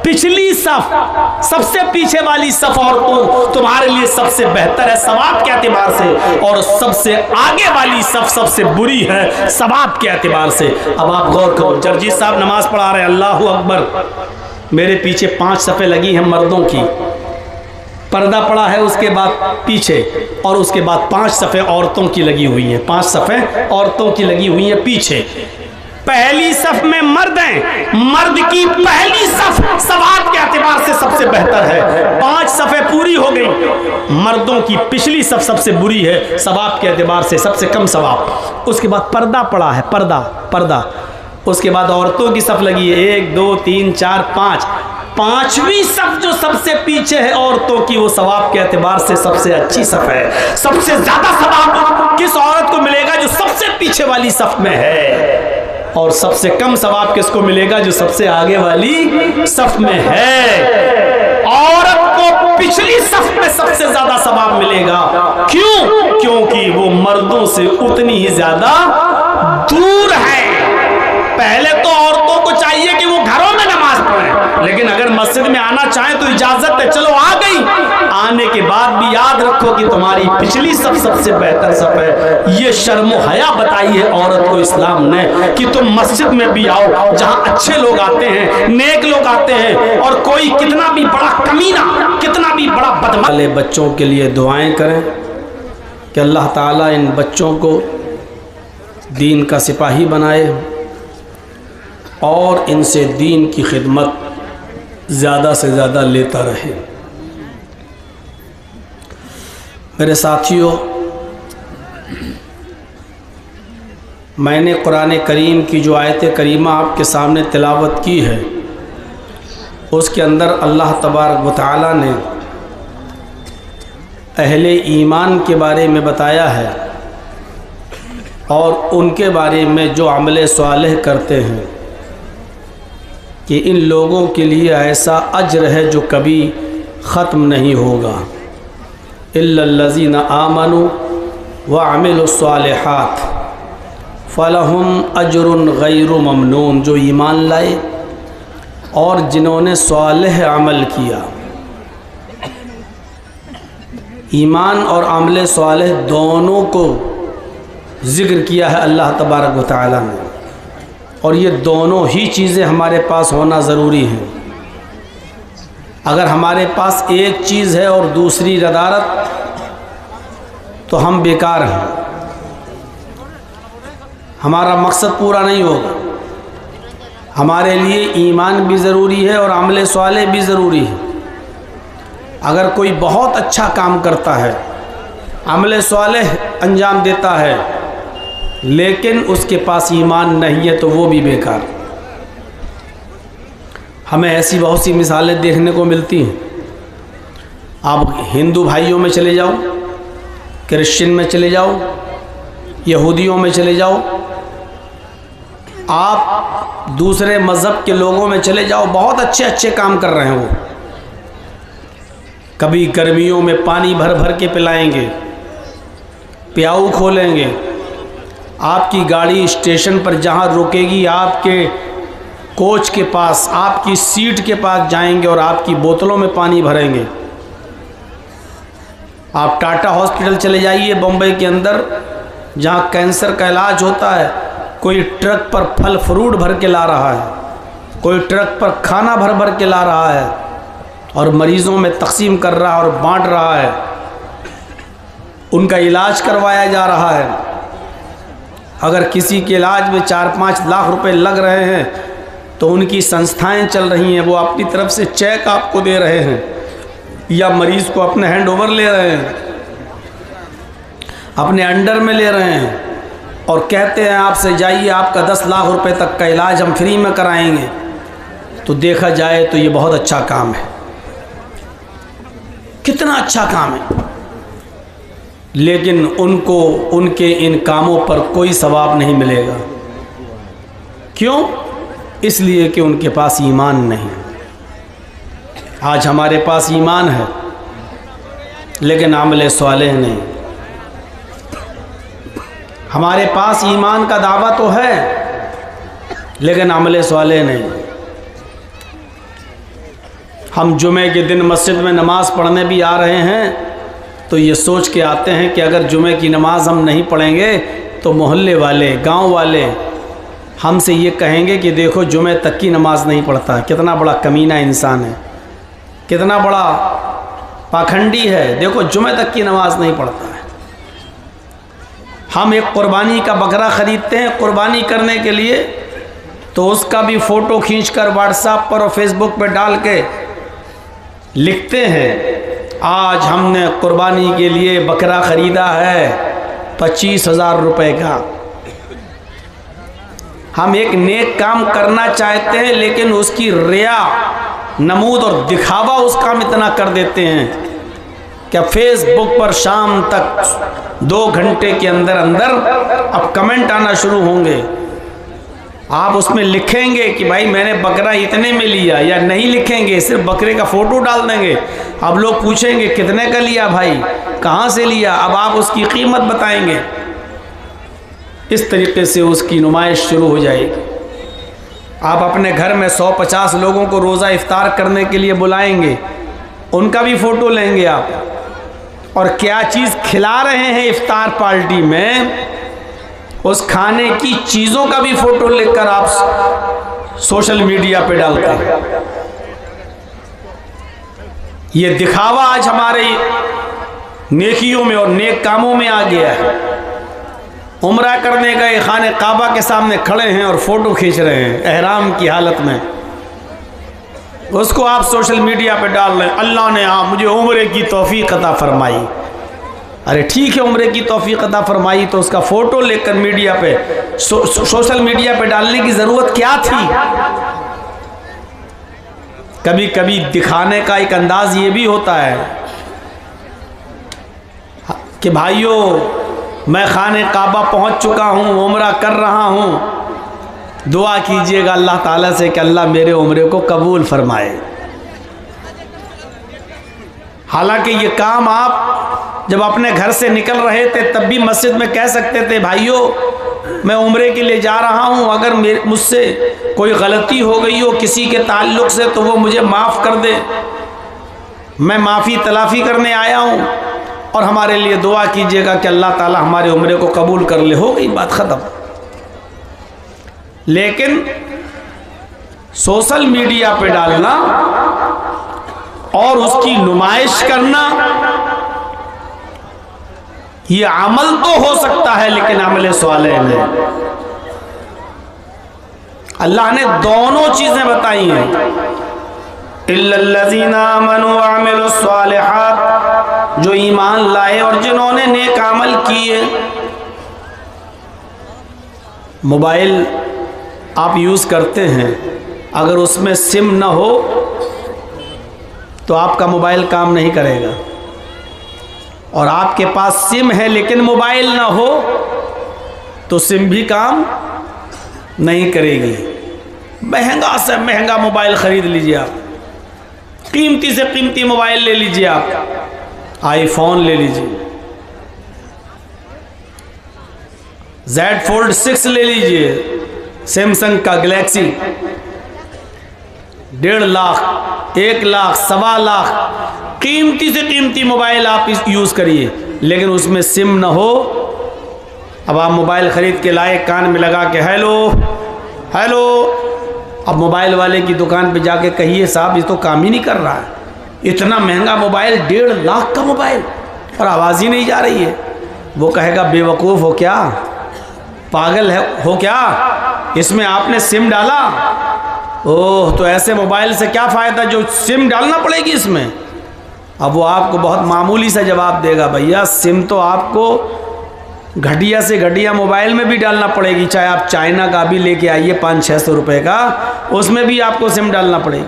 पिछली सफ सबसे पीछे वाली सफ औरतों तुम्हारे लिए सबसे बेहतर है सवाब के एतबार से, और सबसे आगे वाली सफ सबसे बुरी है सवाब के एतबार से। अब आप गौर करो, जर्जी साहब नमाज पढ़ा रहे हैं, अल्लाहू अकबर, मेरे पीछे 5 सफ़े लगी हैं मर्दों की, पर्दा पड़ा है उसके बाद पीछे, और उसके बाद 5 सफ़े औरतों की लगी हुई हैं, 5 सफ़े औरतों की लगी हुई हैं पीछे। पहली सफ में मर्द हैं, मर्द की पहली सफ सवाब के एतबार से सबसे बेहतर है, 5 सफ़े पूरी हो गई, मर्दों की पिछली सफ सबसे बुरी है सवाब के एतबार से सबसे कम सवाब। उसके बाद पर्दा पड़ा है, पर्दा, उसके बाद औरतों की सफ लगी है 1 2 3 4 5, 5वीं सफ जो सबसे पीछे है औरतों की, वो सवाब के एतबार से सबसे अच्छी सफ है। सबसे ज्यादा सवाब किस औरत को मिलेगा? जो सबसे पीछे वाली सफ में है, और सबसे कम सवाब किसको मिलेगा? जो सबसे आगे वाली सफ में है। औरत को पिछली सफ में सबसे ज्यादा सवाब मिलेगा। क्यों? क्योंकि वो मर्दों से उतनी ही ज्यादा दूर है। पहले तो औरतों को चाहिए कि वो घरों में नमाज पढ़ें, लेकिन अगर मस्जिद में आना चाहे तो इजाजत है, चलो आ गई। आने के बाद भी याद रखो कि तुम्हारी पिछली सफ सबसे बेहतर सफ है। ये शर्म हया बताई है औरत को इस्लाम ने कि तुम मस्जिद में भी आओ जहां अच्छे लोग आते हैं, नेक लोग आते हैं, और कोई कितना भी बड़ा कमीना, कितना भी बड़ा बदमाश। बच्चों के लिए दुआएं करें कि अल्लाह ताला इन बच्चों को दीन का सिपाही बनाए और इनसे दीन की खिदमत ज़्यादा से ज़्यादा लेता रहे। मेरे साथियों, मैंने कुरान करीम की जो आयत करीमा आपके सामने तिलावत की है, उसके अंदर अल्लाह तबारक व तआला ने अहले ईमान के बारे में बताया है और उनके बारे में जो अमल सालेह करते हैं कि इन लोगों के लिए ऐसा अज्र है जो कभी ख़त्म नहीं होगा। इल्लल्लज़ीना आमनु व अमिलुस्सालिहात फ़लहुम अज्रुन गैरु ममनून, जो ईमान लाए और जिन्होंने सालेह अमल किया। ईमान और अमल सालेह दोनों को ज़िक्र किया है अल्लाह तबारक व तआला ने, और ये दोनों ही चीज़ें हमारे पास होना ज़रूरी है। अगर हमारे पास एक चीज़ है और दूसरी रदारत, तो हम बेकार हैं, हमारा मकसद पूरा नहीं होगा। हमारे लिए ईमान भी ज़रूरी है और अमल सालेह भी ज़रूरी है। अगर कोई बहुत अच्छा काम करता है, अमल सालेह अंजाम देता है, लेकिन उसके पास ईमान नहीं है, तो वो भी बेकार। हमें ऐसी बहुत सी मिसालें देखने को मिलती हैं। आप हिंदू भाइयों में चले जाओ, क्रिश्चियन में चले जाओ, यहूदियों में चले जाओ, आप दूसरे मज़हब के लोगों में चले जाओ, बहुत अच्छे अच्छे काम कर रहे हैं वो। कभी गर्मियों में पानी भर भर के पिलाएंगे, प्याऊ खोलेंगे, आपकी गाड़ी स्टेशन पर जहाँ रुकेगी आपके कोच के पास, आपकी सीट के पास जाएंगे और आपकी बोतलों में पानी भरेंगे। आप टाटा हॉस्पिटल चले जाइए बम्बई के अंदर, जहाँ कैंसर का इलाज होता है, कोई ट्रक पर फल फ्रूट भर के ला रहा है, कोई ट्रक पर खाना भर भर के ला रहा है और मरीज़ों में तकसीम कर रहा है और बांट रहा है। उनका इलाज करवाया जा रहा है। अगर किसी के इलाज में 4-5 लाख रुपए लग रहे हैं तो उनकी संस्थाएं चल रही हैं, वो अपनी तरफ से चेक आपको दे रहे हैं या मरीज़ को अपने हैंड ओवर ले रहे हैं, अपने अंडर में ले रहे हैं और कहते हैं आपसे जाइए आपका 10 लाख रुपए तक का इलाज हम फ्री में कराएंगे। तो देखा जाए तो ये बहुत अच्छा काम है, कितना अच्छा काम है। लेकिन उनको उनके इन कामों पर कोई सवाब नहीं मिलेगा। क्यों? इसलिए कि उनके पास ईमान नहीं। आज हमारे पास ईमान है लेकिन अमल सालेह नहीं। हमारे पास ईमान का दावा तो है लेकिन अमल सालेह नहीं। हम जुमे के दिन मस्जिद में नमाज़ पढ़ने भी आ रहे हैं तो ये सोच के आते हैं कि अगर जुमे की नमाज़ हम नहीं पढ़ेंगे तो मोहल्ले वाले, गांव वाले हमसे ये कहेंगे कि देखो जुमे तक की नमाज़ नहीं पढ़ता, कितना बड़ा कमीना इंसान है, कितना बड़ा पाखंडी है, देखो जुमे तक की नमाज़ नहीं पढ़ता है। हम एक कुर्बानी का बकरा ख़रीदते हैं कुर्बानी करने के लिए, तो उसका भी फ़ोटो खींचकर व्हाट्सएप पर और फेसबुक पर डाल के लिखते हैं आज हमने कुर्बानी के लिए बकरा ख़रीदा है 25,000 रुपये का। हम एक नेक काम करना चाहते हैं लेकिन उसकी रिया, नमूद और दिखावा उस काम इतना कर देते हैं कि फेसबुक पर शाम तक 2 घंटे के अंदर अंदर अब कमेंट आना शुरू होंगे। आप उसमें लिखेंगे कि भाई मैंने बकरा इतने में लिया, या नहीं लिखेंगे, सिर्फ बकरे का फ़ोटो डाल देंगे। अब लोग पूछेंगे कितने का लिया भाई, कहाँ से लिया, अब आप उसकी कीमत बताएंगे। इस तरीके से उसकी नुमाइश शुरू हो जाएगी। आप अपने घर में 150 लोगों को रोज़ा इफ्तार करने के लिए बुलाएंगे, उनका भी फ़ोटो लेंगे आप, और क्या चीज़ खिला रहे हैं इफ्तार पार्टी में उस खाने की चीज़ों का भी फ़ोटो लेकर आप सोशल मीडिया पे डालते हैं। ये दिखावा आज हमारे नेकियों में और नेक कामों में आ गया है। उम्रा करने गए, खाने काबा के सामने खड़े हैं और फ़ोटो खींच रहे हैं एहराम की हालत में, उसको आप सोशल मीडिया पे डाल रहे हैं। अल्लाह ने मुझे उम्रे की तौफीक अता फरमाई। अरे ठीक है, उम्रे की तौफीक अता फरमाई तो उसका फ़ोटो लेकर मीडिया पे सोशल मीडिया पे डालने की ज़रूरत क्या थी? कभी कभी दिखाने का एक अंदाज ये भी होता है कि भाइयों मैं खाने काबा पहुंच चुका हूं, उम्रा कर रहा हूं, दुआ कीजिएगा अल्लाह ताला से कि अल्लाह मेरे उम्रे को कबूल फरमाए। हालांकि ये काम आप जब अपने घर से निकल रहे थे तब भी मस्जिद में कह सकते थे भाइयों मैं उम्रे के लिए जा रहा हूं, अगर मुझसे कोई गलती हो गई हो किसी के ताल्लुक़ से तो वो मुझे माफ़ कर दे, मैं माफ़ी तलाफ़ी करने आया हूं और हमारे लिए दुआ कीजिएगा कि अल्लाह ताला हमारे उम्रे को कबूल कर ले। हो गई बात ख़त्म। लेकिन सोशल मीडिया पे डालना और उसकी नुमाइश करना ये अमल तो हो सकता है लेकिन अमल सालेह नहीं। अल्लाह ने दोनों चीजें बताई हैं, इल्लल्लज़ीना आमनू व अमिलुस सालिहात, जो ईमान लाए और जिन्होंने नेक अमल किए। मोबाइल आप यूज़ करते हैं, अगर उसमें सिम ना हो तो आपका मोबाइल काम नहीं करेगा, और आपके पास सिम है लेकिन मोबाइल ना हो तो सिम भी काम नहीं करेगी। महंगा से महंगा मोबाइल ख़रीद लीजिए आप, कीमती से कीमती मोबाइल ले लीजिए, आप आईफोन ले लीजिए, Z Fold 6 ले लीजिए, सैमसंग का गैलेक्सी 1.5 लाख, 1 लाख, 1.25 लाख कीमती से कीमती मोबाइल आप यूज़ करिए, लेकिन उसमें सिम ना हो। अब आप मोबाइल ख़रीद के लाए, कान में लगा के हेलो हेलो, अब मोबाइल वाले की दुकान पे जाके कहिए साहब ये तो काम ही नहीं कर रहा है, इतना महंगा मोबाइल, 1.5 लाख का मोबाइल, और आवाज़ ही नहीं जा रही है। वो कहेगा बेवकूफ़ हो क्या, पागल है हो क्या, इसमें आपने सिम डाला? ओह, तो ऐसे मोबाइल से क्या फ़ायदा जो सिम डालना पड़ेगी इसमें। अब वो आपको बहुत मामूली सा जवाब देगा, भैया सिम तो आपको घटिया से घटिया मोबाइल में भी डालना पड़ेगी, चाहे आप चाइना का भी लेके आइए 500-600 रुपये का, उसमें भी आपको सिम डालना पड़ेगी।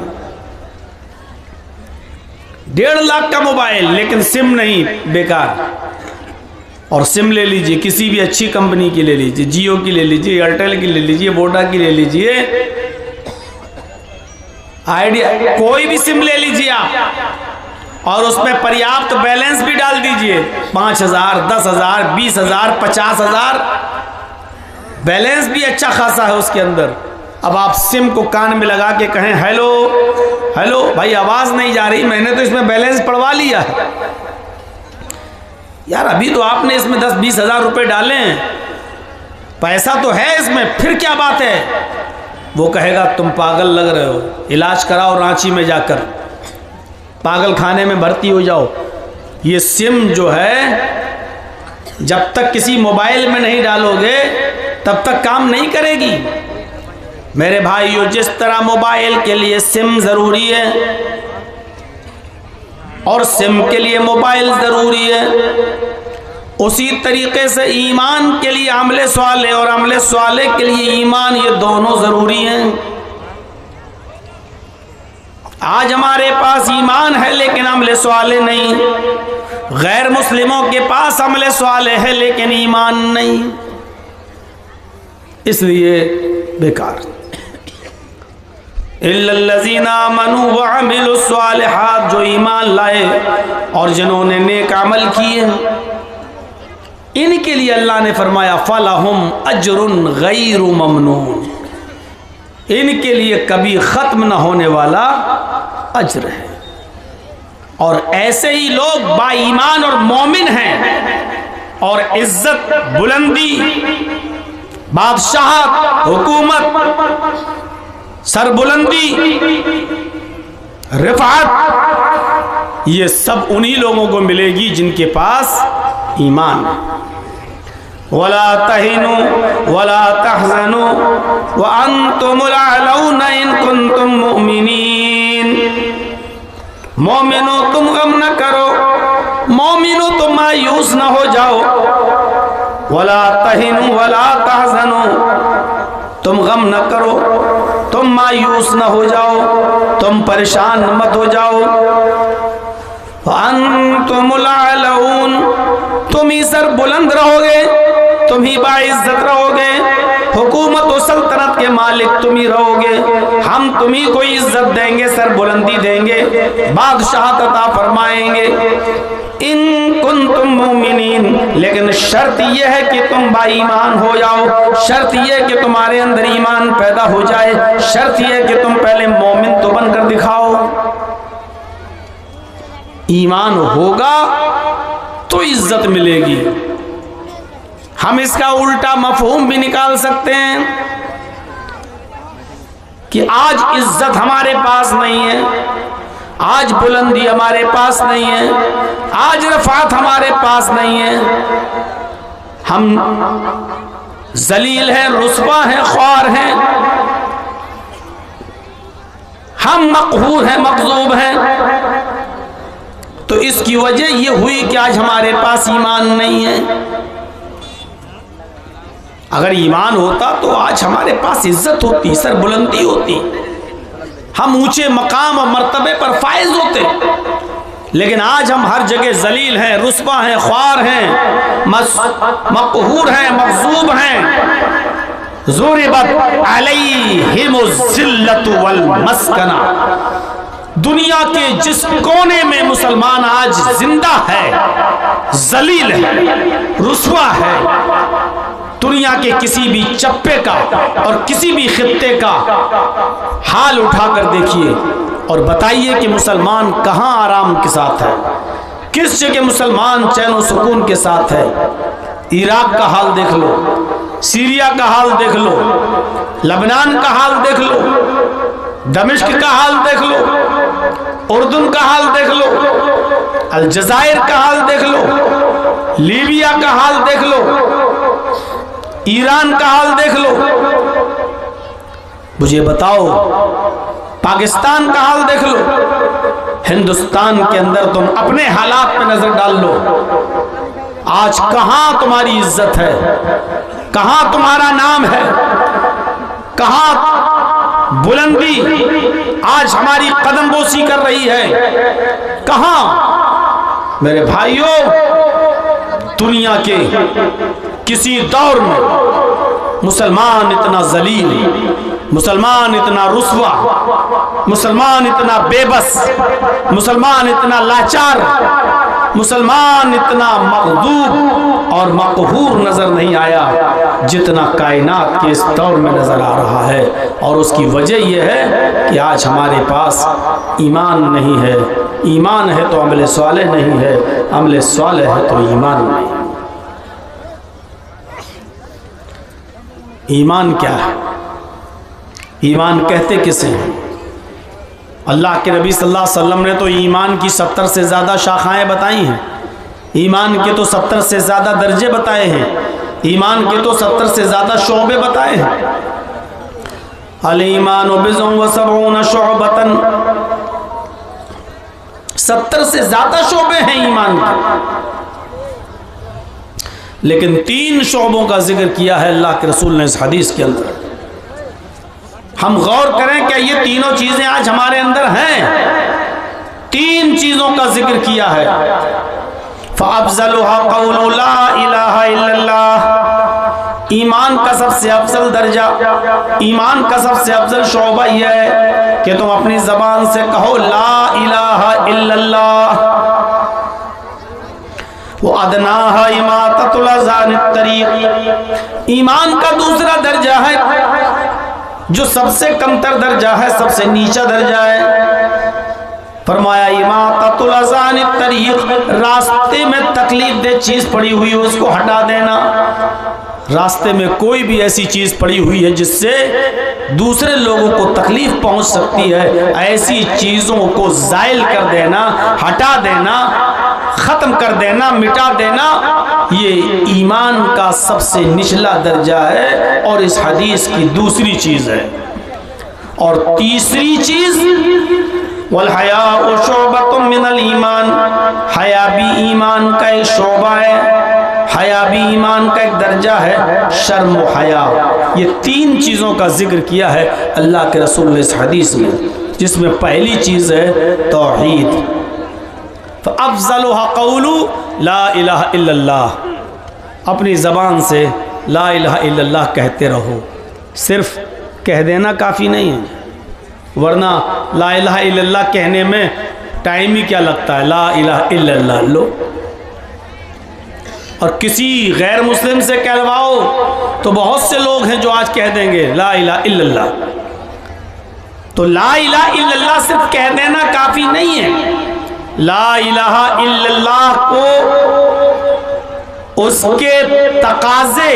1.5 लाख का मोबाइल लेकिन सिम नहीं, बेकार। और सिम ले लीजिए, किसी भी अच्छी कंपनी की ले लीजिए, जियो की ले लीजिए, एयरटेल की ले लीजिए, वोडा की ले लीजिए, आइडिया, कोई भी सिम ले लीजिए आप, और उसमें पर्याप्त बैलेंस भी डाल दीजिए। 5,000, 10,000, 20,000, 50,000 बैलेंस भी अच्छा खासा है उसके अंदर। अब आप सिम को कान में लगा के कहें हेलो हेलो, भाई आवाज़ नहीं जा रही, मैंने तो इसमें बैलेंस पड़वा लिया है। यार अभी तो आपने इसमें 10-20 हज़ार रुपये डाले हैं, पैसा तो है इसमें, फिर क्या बात है। वो कहेगा तुम पागल लग रहे हो, इलाज कराओ रांची में जाकर, पागल खाने में भर्ती हो जाओ। ये सिम जो है जब तक किसी मोबाइल में नहीं डालोगे तब तक काम नहीं करेगी। मेरे भाइयों, जिस तरह मोबाइल के लिए सिम ज़रूरी है और सिम के लिए मोबाइल ज़रूरी है, उसी तरीके से ईमान के लिए अमले स्वाले और अमले स्वाले के लिए ईमान, ये दोनों ज़रूरी हैं। आज हमारे पास ईमान है लेकिन अमले स्वाले नहीं, गैर मुस्लिमों के पास अमले स्वाले है लेकिन ईमान नहीं, इसलिए बेकार। इल्लल्लज़ीना आमनू व अमिलुस सालिहात, जो ईमान लाए और जिन्होंने नेक अमल किए, इनके लिए अल्लाह ने फरमाया फलहुम अजरुन गैरु ममनून, इनके लिए कभी ख़त्म न होने वाला अज्र है। और ऐसे ही लोग बाईमान और मोमिन हैं और इज्जत, बुलंदी, बादशाहत, हुकूमत, सरबुलंदी, रिफात, ये सब उन्हीं लोगों को मिलेगी जिनके पास ईमान है। वला तहिनु वला तहज़नु व अंतुमुल अअलौना इन कुंतुम मुमिनीन, मोमिनो तुम गम न करो, मोमिनो तुम मायूस न हो जाओ, वला तहिनु वला तहज़नु, तुम गम न करो, तुम मायूस न हो जाओ, तुम परेशान मत हो जाओ, अंतुमुल अअलौन, तुम ही सर बुलंद रहोगे, तुम ही बाइज्जत रहोगे, हुकूमत और सल्तनत के मालिक तुम ही रहोगे, हम तुम ही को इज्जत देंगे, सर बुलंदी देंगे, बादशाहत अता फरमाएंगे। इन कुंतुम मुमिनीन, लेकिन शर्त यह है कि तुम बाईमान हो जाओ, शर्त यह है कि तुम्हारे अंदर ईमान पैदा हो जाए, शर्त यह है कि तुम पहले मोमिन तो बनकर दिखाओ। ईमान होगा तो इज्जत मिलेगी। हम इसका उल्टा मफहूम भी निकाल सकते हैं कि आज इज्जत हमारे पास नहीं है, आज बुलंदी हमारे पास नहीं है, आज रफ़ात हमारे पास नहीं है, हम जलील हैं, रुस्वा हैं, ख्वार हैं, हम मक़हूर हैं, मक़ज़ूब हैं। तो इसकी वजह यह हुई कि आज हमारे पास ईमान नहीं है। अगर ईमान होता तो आज हमारे पास इज्जत होती, सरबुलंदी होती, हम ऊंचे मकाम और मर्तबे पर फायज होते। लेकिन आज हम हर जगह जलील हैं, रुस्वा हैं, ख्वार हैं, मक़हूर हैं, मग़ज़ूब हैं। ज़ुरिबत अलैहिमुज़्ज़िल्लतु वल मस्कना, दुनिया के जिस कोने में मुसलमान आज जिंदा है, जलील है, रुस्वा है, दुनिया के किसी भी चप्पे का और किसी भी खित्ते का हाल उठाकर देखिए और बताइए कि मुसलमान कहाँ आराम के साथ है, किस जगह मुसलमान चैन और सुकून के साथ है। इराक का हाल देख लो, सीरिया का हाल देख लो, लबनान का हाल देख लो, दमिश्क का हाल देख लो, उर्दून का हाल देख लो, अलजायर का हाल देख लो, लीबिया का हाल देख लो, ईरान का हाल देख लो। मुझे बताओ पाकिस्तान का हाल देख लो, हिंदुस्तान के अंदर तुम अपने हालात पे नजर डाल लो। आज कहां तुम्हारी इज्जत है, कहां तुम्हारा नाम है, कहां बुलंदी आज हमारी कदमबोसी कर रही है, कहां। मेरे भाइयों, दुनिया के किसी दौर में मुसलमान इतना जलील, मुसलमान इतना रुस्वा, मुसलमान इतना बेबस, मुसलमान इतना लाचार, मुसलमान इतना मग़लूब और मक़हूर नजर नहीं आया जितना कायनात के इस दौर में नजर आ रहा है। और उसकी वजह यह है कि आज हमारे पास ईमान नहीं है। ईमान है तो अमल सालेह नहीं है, अमल सालेह है तो ईमान नहीं। ईमान क्या है? ईमान कहते किसे हैं? अल्लाह के नबी सल्लल्लाहु अलैहि वसल्लम ने तो ईमान की 70 से ज़्यादा शाखाएं बताई हैं। ईमान के तो 70 से ज़्यादा दर्जे बताए हैं। ईमान के तो 70 से ज़्यादा शोबे बताए हैं। अल ईमान बिज़ुन व सबऊन शुअबतन, 70 से ज़्यादा शोबे हैं ईमान के। लेकिन 3 शोबों का जिक्र किया है अल्लाह के रसूल ने इस हदीस के अंदर। हम गौर करें क्या ये तीनों चीजें आज हमारे अंदर हैं? 3 चीजों का जिक्र किया है। फ़अफ़ज़लुहा क़ौलु ला इलाहा इल्लल्लाह, ईमान का सबसे अफजल दर्जा, ईमान का सबसे अफजल शोबा यह है कि तुम अपनी जबान से कहो ला इलाहा इल्लल्लाह। वो अदनाहा इमाततुल अज़ा अनित तरीक़, ईमान का दूसरा दर्जा है जो सबसे कमतर दर्जा है, सबसे नीचा दर्जा है। फरमाया इमाततुल अज़ा अनित तरीक़, रास्ते में तकलीफ दे चीज पड़ी हुई है उसको हटा देना। रास्ते में कोई भी ऐसी चीज पड़ी हुई है जिससे दूसरे लोगों को तकलीफ पहुंच सकती है, ऐसी चीजों को ज़ाइल कर देना, हटा देना, खत्म कर देना, मिटा देना, ये ईमान का सबसे निचला दर्जा है और इस हदीस की दूसरी चीज है। और तीसरी चीज वल हयाउ शुअबतुम मिनल ईमान, हया भी ईमान का एक शोबा है, हया भी ईमान का एक दर्जा है, शर्म व हया। ये 3 चीजों का जिक्र किया है अल्लाह के रसूल ने इस हदीस में, जिसमें पहली चीज है तौहीद। फ़अफ़ज़लुहा क़ौलु ला इलाहा इल्लल्लाह, अपनी ज़बान से ला इलाहा इल्लल्लाह कहते रहो। सिर्फ कह देना काफ़ी नहीं है, वरना ला इलाहा इल्लल्लाह कहने में टाइम ही क्या लगता है। ला इलाहा इल्लल्लाह लो, और किसी गैर मुस्लिम से कहलवाओ तो बहुत से लोग हैं जो आज कह देंगे ला इलाहा इल्लल्लाह। तो ला इलाहा इल्लल्लाह सिर्फ कह देना काफ़ी नहीं है। ला इलाहा इल्लल्लाह को उसके तकाजे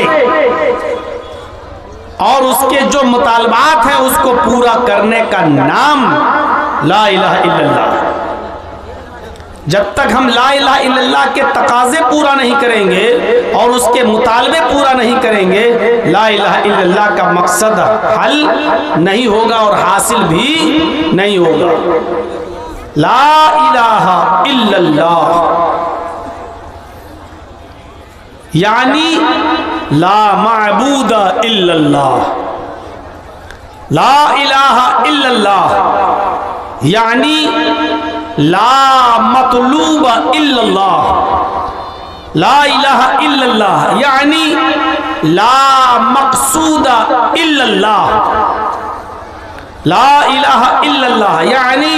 और उसके जो मुतालबात हैं उसको पूरा करने का नाम ला इलाहा इल्लल्लाह। जब तक हम ला इलाहा इल्लल्लाह के तकाजे पूरा नहीं करेंगे और उसके मुतालबे पूरा नहीं करेंगे, ला इलाहा इल्लल्लाह का मकसद हल नहीं होगा और हासिल भी नहीं होगा। ला इलाहा इल्लल्लाह यानी ला माबूदा इल्लल्लाह, ला इलाहा इल्लल्लाह यानी ला मतलूबा इल्लल्लाह, ला इलाहा इल्लल्लाह यानी ला मकसूदा इल्लल्लाह, ला इलाहा इल्लल्लाह यानी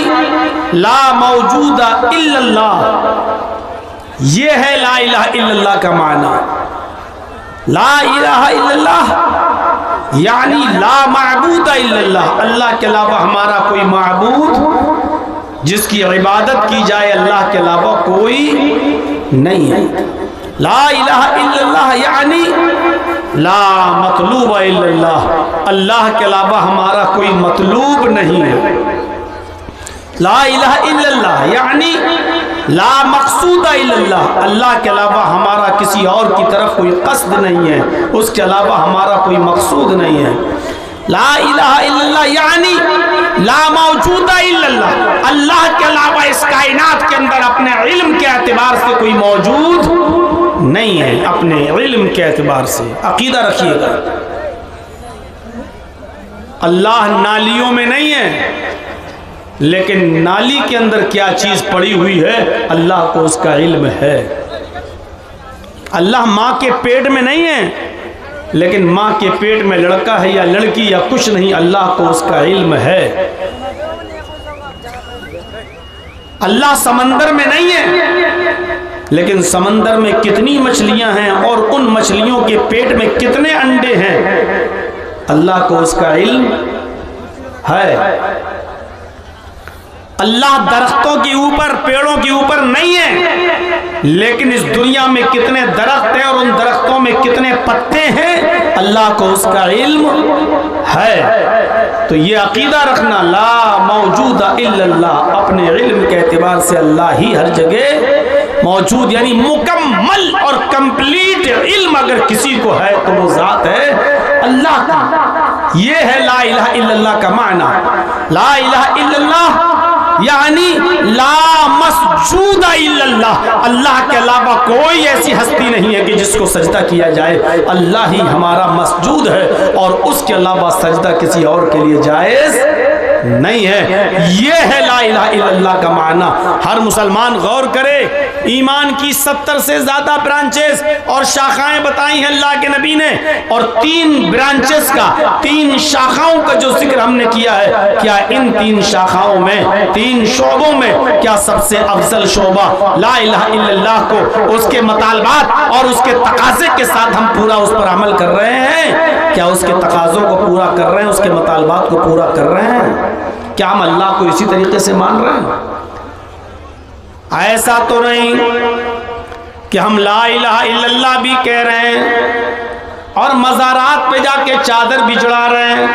ला मौजूदा इल्लल्लाह। ये है ला इलाहा इल्लल्लाह का माना। ला इलाहा इल्लल्लाह यानी ला माबूदा इल्लल्लाह, अल्लाह के अलावा हमारा कोई माबूद जिसकी इबादत की जाए अल्लाह के अलावा कोई नहीं है। ला इलाहा इल्लल्लाह यानी ला मतलूब इल्लल्लाह, अल्लाह के अलावा हमारा कोई मतलूब नहीं है। ला इलाहा इल्लल्लाह यानी ला मकसूदा इल्लल्लाह, अल्लाह के अलावा हमारा किसी और की तरफ कोई कस्द नहीं है, उसके अलावा हमारा कोई मकसूद नहीं है। ला इलाहा इल्लल्लाह यानी ला मौजूदा इल्लल्लाह, अल्लाह के अलावा इस कायनात के अंदर अपने इल्म के एतबार से कोई मौजूद नहीं है, अपने इल्म के एतबार से अकीदा रखिएगा। अल्लाह नालियों में नहीं है, लेकिन नाली के अंदर क्या चीज पड़ी हुई है अल्लाह को उसका इल्म है। अल्लाह माँ के पेट में नहीं है, लेकिन माँ के पेट में लड़का है या लड़की या कुछ नहीं, अल्लाह को उसका इल्म है। अल्लाह समंदर में नहीं है, लेकिन समंदर में कितनी मछलियां हैं और उन मछलियों के पेट में कितने अंडे हैं, अल्लाह को उसका इल्म है। अल्लाह दरख्तों के ऊपर पेड़ों के ऊपर नहीं है, लेकिन इस दुनिया में कितने दरख्त हैं और उन दरख्तों में कितने पत्ते हैं, अल्लाह को उसका इल्म है। तो ये अकीदा रखना ला मौजूदा इल्लल्लाह, अपने इल्म के एतबार से अल्लाह ही हर जगह मौजूद, यानी मुकम्मल और कंप्लीट इल्म अगर किसी को है तो वो जात है अल्लाह की। ये है ला इलाहा इल्लल्लाह का माना। ला इलाहा इल्लल्लाह यानी ला मसजूदा इल्लल्लाह, अल्लाह के अलावा कोई ऐसी हस्ती नहीं है कि जिसको सजदा किया जाए, अल्लाह ही हमारा मसजूद है और उसके अलावा सजदा किसी और के लिए जायज नहीं है। यह है ला इलाहा इल्लल्लाह का माना। हर मुसलमान गौर करे, ईमान की 70 से ज्यादा ब्रांचेस और शाखाएं बताई हैं अल्लाह के नबी ने, और 3 ब्रांचेस का, 3 शाखाओं का जो जिक्र हमने किया है, क्या इन 3 शाखाओं में, 3 शोबों में, क्या सबसे अफजल शोबा ला इलाहा इल्लल्लाह को उसके मुतालबात और उसके तकाजे के साथ हम पूरा उस पर अमल कर रहे हैं? क्या उसके तकाजों को पूरा कर रहे हैं, उसके मुतालबात को पूरा कर रहे हैं? क्या हम अल्लाह को इसी तरीके से मान रहे हैं? ऐसा तो नहीं कि हम ला इलाहा इल्लल्लाह भी कह रहे हैं और मज़ारात पे जाके चादर भी चढ़ा रहे हैं।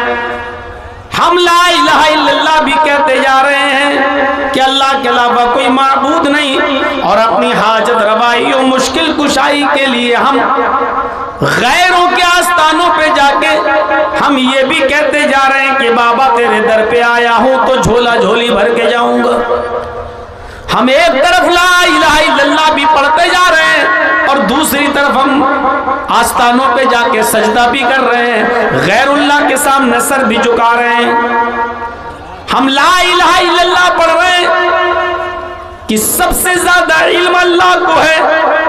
हम ला इलाहा इल्लल्लाह भी कहते जा रहे हैं कि अल्लाह के अलावा कोई माबूद नहीं, और अपनी हाजत रवाई और मुश्किल कुशाई के लिए हम गैरों के आस्थानों पे जाके हम ये भी कहते जा रहे हैं कि बाबा तेरे दर पे आया हूं तो झोला झोली भर के जाऊंगा। हम एक तरफ ला इलाहा इल्लल्लाह भी पढ़ते जा रहे हैं और दूसरी तरफ हम आस्थानों पे जाके सजदा भी कर रहे हैं, गैरुल्लाह के सामने सर भी झुका रहे हैं। हम ला इलाहा इल्लल्लाह पढ़ रहे हैं कि सबसे ज्यादा इल्म अल्लाह को है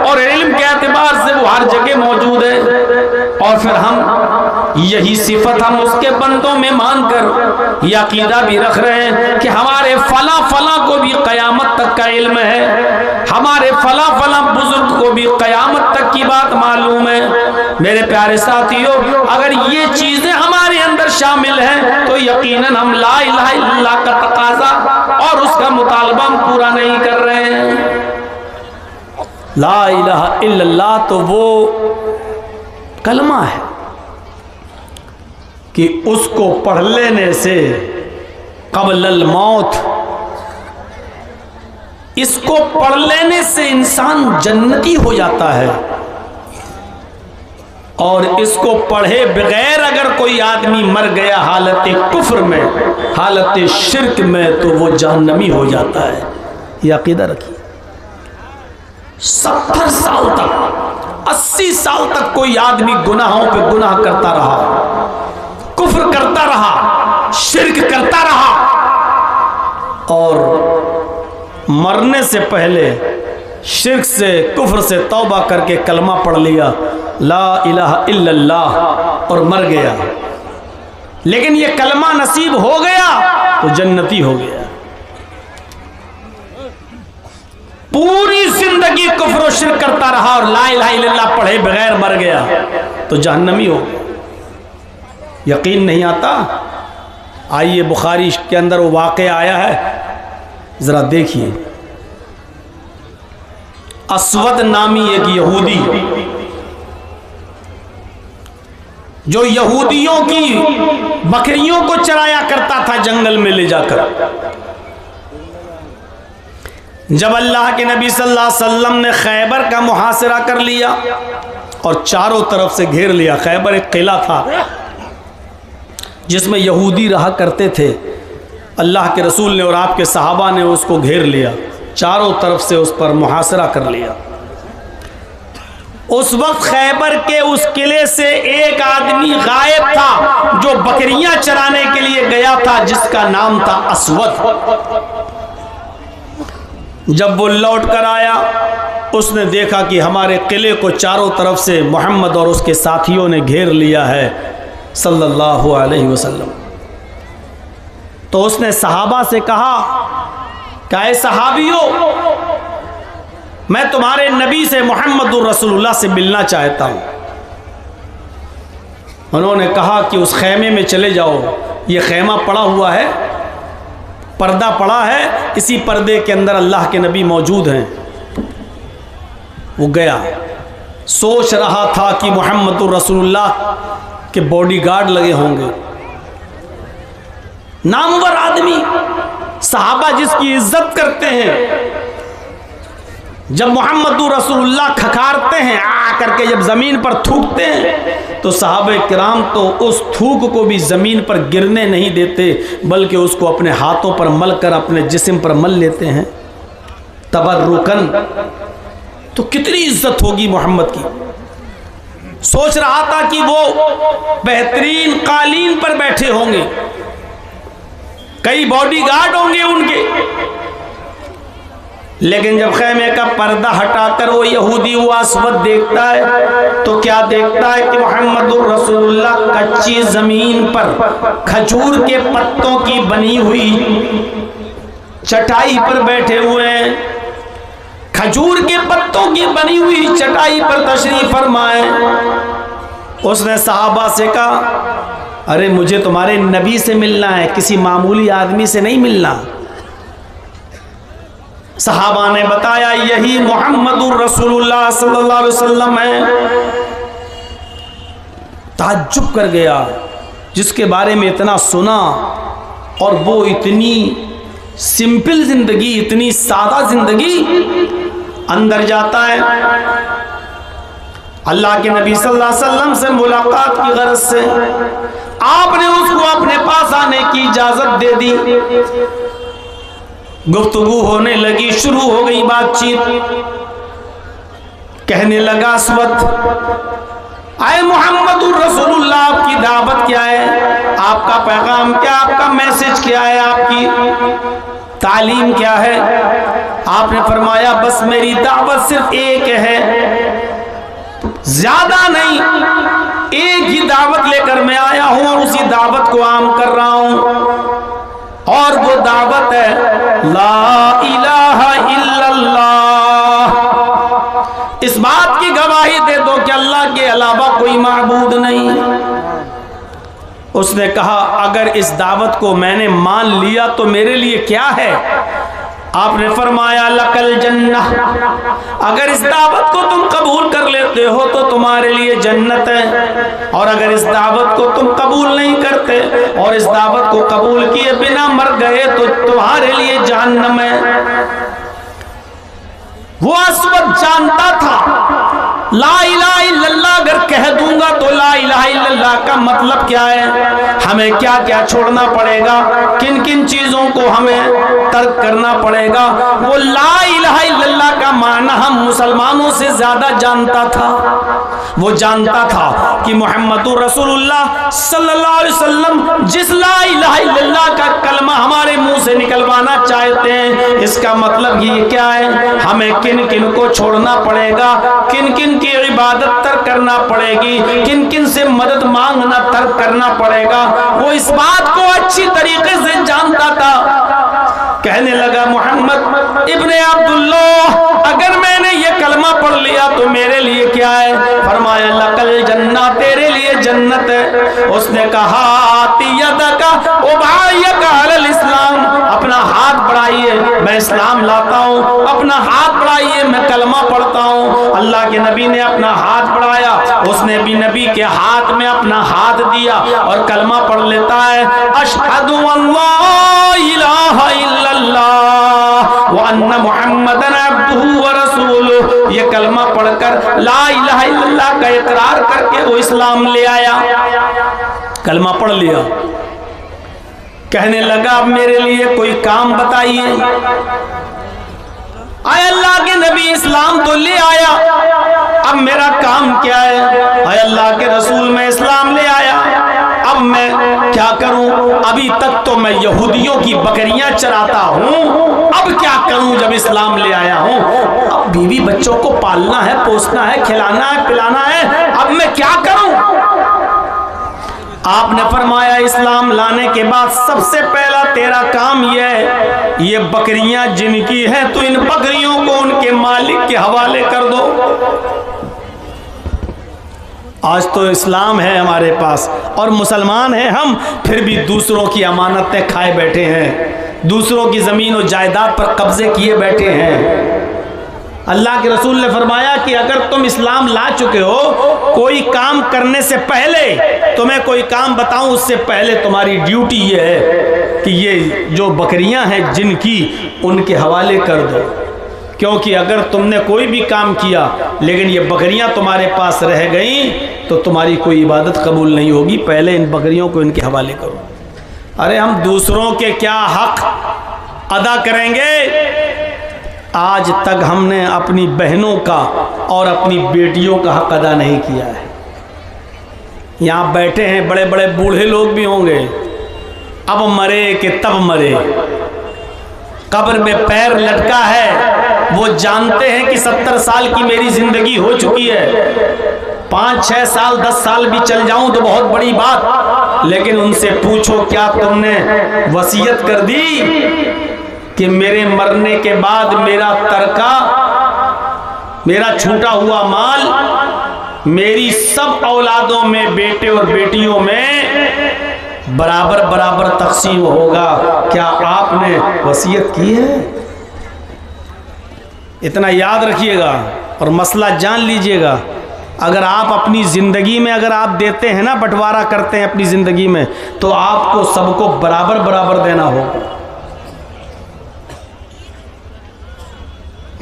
और इल्म के एतबार से वो हर जगह मौजूद है, और फिर हम यही सिफत हम उसके बंदों में मानकर यह अकीदा भी रख रहे हैं कि हमारे फला फला को भी कयामत तक का इल्म है, हमारे फला फला बुजुर्ग को भी कयामत तक की बात मालूम है। मेरे प्यारे साथियों, अगर ये चीजें हमारे अंदर शामिल हैं तो यकीनन हम ला इलाहा इल्लल्लाह का तकाजा और उसका मुतालबा हम पूरा नहीं कर रहे हैं। ला इलाहा इल्लल्लाह तो वो कलमा है कि उसको पढ़ लेने से क़ब्ल मौत, इसको पढ़ लेने से इंसान जन्नती हो जाता है, और इसको पढ़े बगैर अगर कोई आदमी मर गया हालत कुफ्र में, हालत शिर्क में, तो वो जहन्नमी हो जाता है। यह अकीदा रखिए। 70 साल तक, 80 साल तक कोई आदमी गुनाहों पे गुनाह करता रहा, कुफ्र करता रहा, शिर्क करता रहा, और मरने से पहले शिर्क से, कुफ्र से तौबा करके कलमा पढ़ लिया ला इलाहा इल्लल्लाह और मर गया, लेकिन ये कलमा नसीब हो गया तो जन्नती हो गया। पूरी जिंदगी कुफ्र और शिर्क करता रहा और ला इलाहा इल्लल्लाह पढ़े बगैर मर गया तो जहन्नमी हो गया। यकीन नहीं आता? आइए, बुखारी के अंदर वो वाक़या आया है, जरा देखिए। अस्वद नामी एक यहूदी, जो यहूदियों की बकरियों को चराया करता था जंगल में ले जाकर, जब अल्लाह के नबी सल्लल्लाहु अलैहि वसल्लम ने खैबर का मुहासरा कर लिया और चारों तरफ से घेर लिया। खैबर एक किला था जिसमें यहूदी रहा करते थे। अल्लाह के रसूल ने और आपके सहाबा ने उसको घेर लिया, चारों तरफ से उस पर मुहासरा कर लिया। उस वक्त खैबर के उस किले से एक आदमी गायब था जो बकरियां चराने के लिए गया था, जिसका नाम था असवद। जब वो लौट कर आया उसने देखा कि हमारे किले को चारों तरफ से मोहम्मद और उसके साथियों ने घेर लिया है सल्लल्लाहु अलैहि वसल्लम। तो उसने सहाबा से कहा क्या ऐ सहाबियों, मैं तुम्हारे नबी से मोहम्मदुर रसूलुल्लाह से मिलना चाहता हूं। उन्होंने कहा कि उस खेमे में चले जाओ, ये खेमा पड़ा हुआ है, पर्दा पड़ा है, इसी पर्दे के अंदर अल्लाह के नबी मौजूद हैं। वो गया, सोच रहा था कि मोहम्मदुर रसूलुल्लाह के बॉडीगार्ड लगे होंगे, नामवर आदमी, सहाबा जिसकी इज्जत करते हैं। जब मोहम्मदुर रसूलुल्लाह खखारते हैं आ करके, जब जमीन पर थूकते हैं तो सहाबे किराम तो उस थूक को भी जमीन पर गिरने नहीं देते, बल्कि उसको अपने हाथों पर मल कर अपने जिस्म पर मल लेते हैं तबर्रुकन। तो कितनी इज्जत होगी मोहम्मद की। सोच रहा था कि वो बेहतरीन कालीन पर बैठे होंगे, कई बॉडीगार्ड होंगे उनके। लेकिन जब खैमे का पर्दा हटाकर वो यहूदी वो असवद देखता है तो क्या देखता है कि मोहम्मदुर रसूलुल्लाह कच्ची जमीन पर खजूर के पत्तों की बनी हुई चटाई पर बैठे हुए हैं। खजूर के पत्तों की बनी हुई चटाई पर तशरीफ फरमाए। उसने सहाबा से कहा, अरे मुझे तुम्हारे नबी से मिलना है, किसी मामूली आदमी से नहीं मिलना। सहाबा ने बताया यही मोहम्मदुर रसूलुल्लाह सल्लल्लाहु अलैहि वसल्लम है। ताज्जुब कर गया, जिसके बारे में इतना सुना और वो इतनी सिंपल जिंदगी, इतनी सादा जिंदगी। अंदर जाता है, अल्लाह के नबी सल्लल्लाहु अलैहि वसल्लम से मुलाकात की गरज से आपने उसको अपने पास आने की इजाजत दे दी। गुफ्तगू होने लगी, शुरू हो गई बातचीत। कहने लगा असवद, आए मोहम्मदुर रसूलुल्लाह, आपकी दावत क्या है, आपका पैगाम क्या, आपका मैसेज क्या है, आपकी तालीम क्या है। आपने फरमाया बस मेरी दावत सिर्फ एक है, ज्यादा नहीं, एक ही दावत लेकर मैं आया हूं और उसी दावत को आम कर रहा हूं। और वो दावत है ला इलाहा इल्लल्लाह। इस बात की गवाही दे दो कि अल्लाह के अलावा कोई माबूद नहीं। उसने कहा अगर इस दावत को मैंने मान लिया तो मेरे लिए क्या है। आपने फरमाया लकल जन्नह, अगर इस दावत को तुम कबूल कर लेते हो तो तुम्हारे लिए जन्नत है, और अगर इस दावत को तुम कबूल नहीं करते और इस दावत को कबूल किए बिना मर गए तो तुम्हारे लिए जहन्नम है। वो असवद जानता था ला इलाहा इल्लल्लाह अगर कह दूंगा तो ला इलाहा इल्लल्लाह का मतलब क्या है, हमें क्या क्या छोड़ना पड़ेगा, किन किन चीजों को हमें तर्क करना पड़ेगा। वो ला इलाहा इल्लल्लाह का माना हम मुसलमानों से ज्यादा जानता था। वो जानता था कि मोहम्मदुर रसूलुल्लाह सल्लल्लाहु अलैहि वसल्लम जिस ला इलाहा इल्लल्लाह का कलमा हमारे मुंह से निकलवाना चाहते हैं, इसका मतलब ये क्या है, हमें किन किन को छोड़ना पड़ेगा, किन किन की इबादत तर्क करना पड़ेगी, किन किन से मदद मांगना तर्क करना पड़ेगा। वो इस बात को अच्छी तरीके से जानता था। कहने लगा मोहम्मद इब्ने अब्दुल्लाह, अगर मैंने ये कलमा पढ़ लिया तो मेरे लिए क्या है। फरमाया लकल जन्नह, तेरे लिए जन्नत है। उसने कहा यदका उबायका अलल इस्लाम, अपना हाथ बढ़ाइए मैं इस्लाम लाता हूँ, अपना हाथ बढ़ाइए मैं कलमा पढ़ता हूँ। अल्लाह के नबी ने अपना हाथ बढ़ाया, उसने भी नबी के हाथ में अपना हाथ दिया और कलमा पढ़ लेता है, अशहदु अल्ला इलाहा इल्लल्लाह व अन्ना मुहम्मदन अब्दुहु व रसूलुहु, ये कलमा पढ़कर ला इलाहा इल्लल्लाह का इकरार करके वो इस्लाम ले आया। कलमा पढ़ लिया, कहने लगा अब मेरे लिए कोई काम बताइए। आए अल्लाह के नबी इस्लाम तो ले आया, अब मेरा काम क्या है? आए अल्लाह के रसूल मैं इस्लाम ले आया, अब मैं क्या करूं? अभी तक तो मैं यहूदियों की बकरियां चराता हूं, अब क्या करूं जब इस्लाम ले आया हूं? अब बीवी बच्चों को पालना है, पोसना है, खिलाना है, पिलाना है, अब मैं क्या करूं? आपने फरमाया इस्लाम लाने के बाद सबसे पहला तेरा काम ये बकरियां जिनकी हैं तो इन बकरियों को उनके मालिक के हवाले कर दो। आज तो इस्लाम है हमारे पास और मुसलमान हैं हम, फिर भी दूसरों की अमानतें खाए बैठे हैं, दूसरों की जमीन और जायदाद पर कब्जे किए बैठे हैं। अल्लाह के रसूल ने फरमाया कि अगर तुम इस्लाम ला चुके हो, कोई काम करने से पहले तुम्हें कोई काम बताऊं उससे पहले तुम्हारी ड्यूटी ये है कि ये जो बकरियां हैं जिनकी, उनके हवाले कर दो। क्योंकि अगर तुमने कोई भी काम किया लेकिन ये बकरियां तुम्हारे पास रह गई तो तुम्हारी कोई इबादत कबूल नहीं होगी, पहले इन बकरियों को इनके हवाले करो। अरे हम दूसरों के क्या हक अदा करेंगे? आज तक हमने अपनी बहनों का और अपनी बेटियों का हक अदा नहीं किया है। यहाँ बैठे हैं बड़े बड़े बूढ़े लोग भी होंगे, अब मरे कि तब मरे, कब्र में पैर लटका है, वो जानते हैं कि 70 साल की मेरी जिंदगी हो चुकी है, 5-6 साल 10 साल भी चल जाऊं तो बहुत बड़ी बात, लेकिन उनसे पूछो क्या तुमने वसीयत कर दी कि मेरे मरने के बाद मेरा तरका, मेरा छूटा हुआ माल मेरी सब औलादों में, बेटे और बेटियों में बराबर बराबर तकसीम होगा? क्या आपने वसीयत की है? इतना याद रखिएगा और मसला जान लीजिएगा। अगर आप अपनी ज़िंदगी में अगर आप देते हैं ना, बंटवारा करते हैं अपनी ज़िंदगी में, तो आपको सबको बराबर बराबर देना होगा।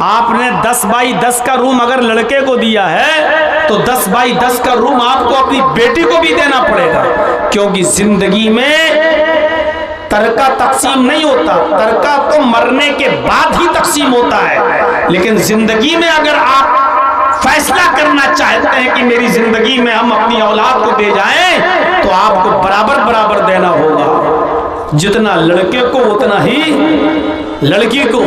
आपने 10 बाई 10 का रूम अगर लड़के को दिया है तो 10 बाई 10 का रूम आपको अपनी बेटी को भी देना पड़ेगा, क्योंकि जिंदगी में तरका तकसीम नहीं होता, तरका तो मरने के बाद ही तकसीम होता है। लेकिन जिंदगी में अगर आप फैसला करना चाहते हैं कि मेरी जिंदगी में हम अपनी औलाद को दे जाएं, तो आपको बराबर बराबर देना होगा, जितना लड़के को उतना ही लड़की को।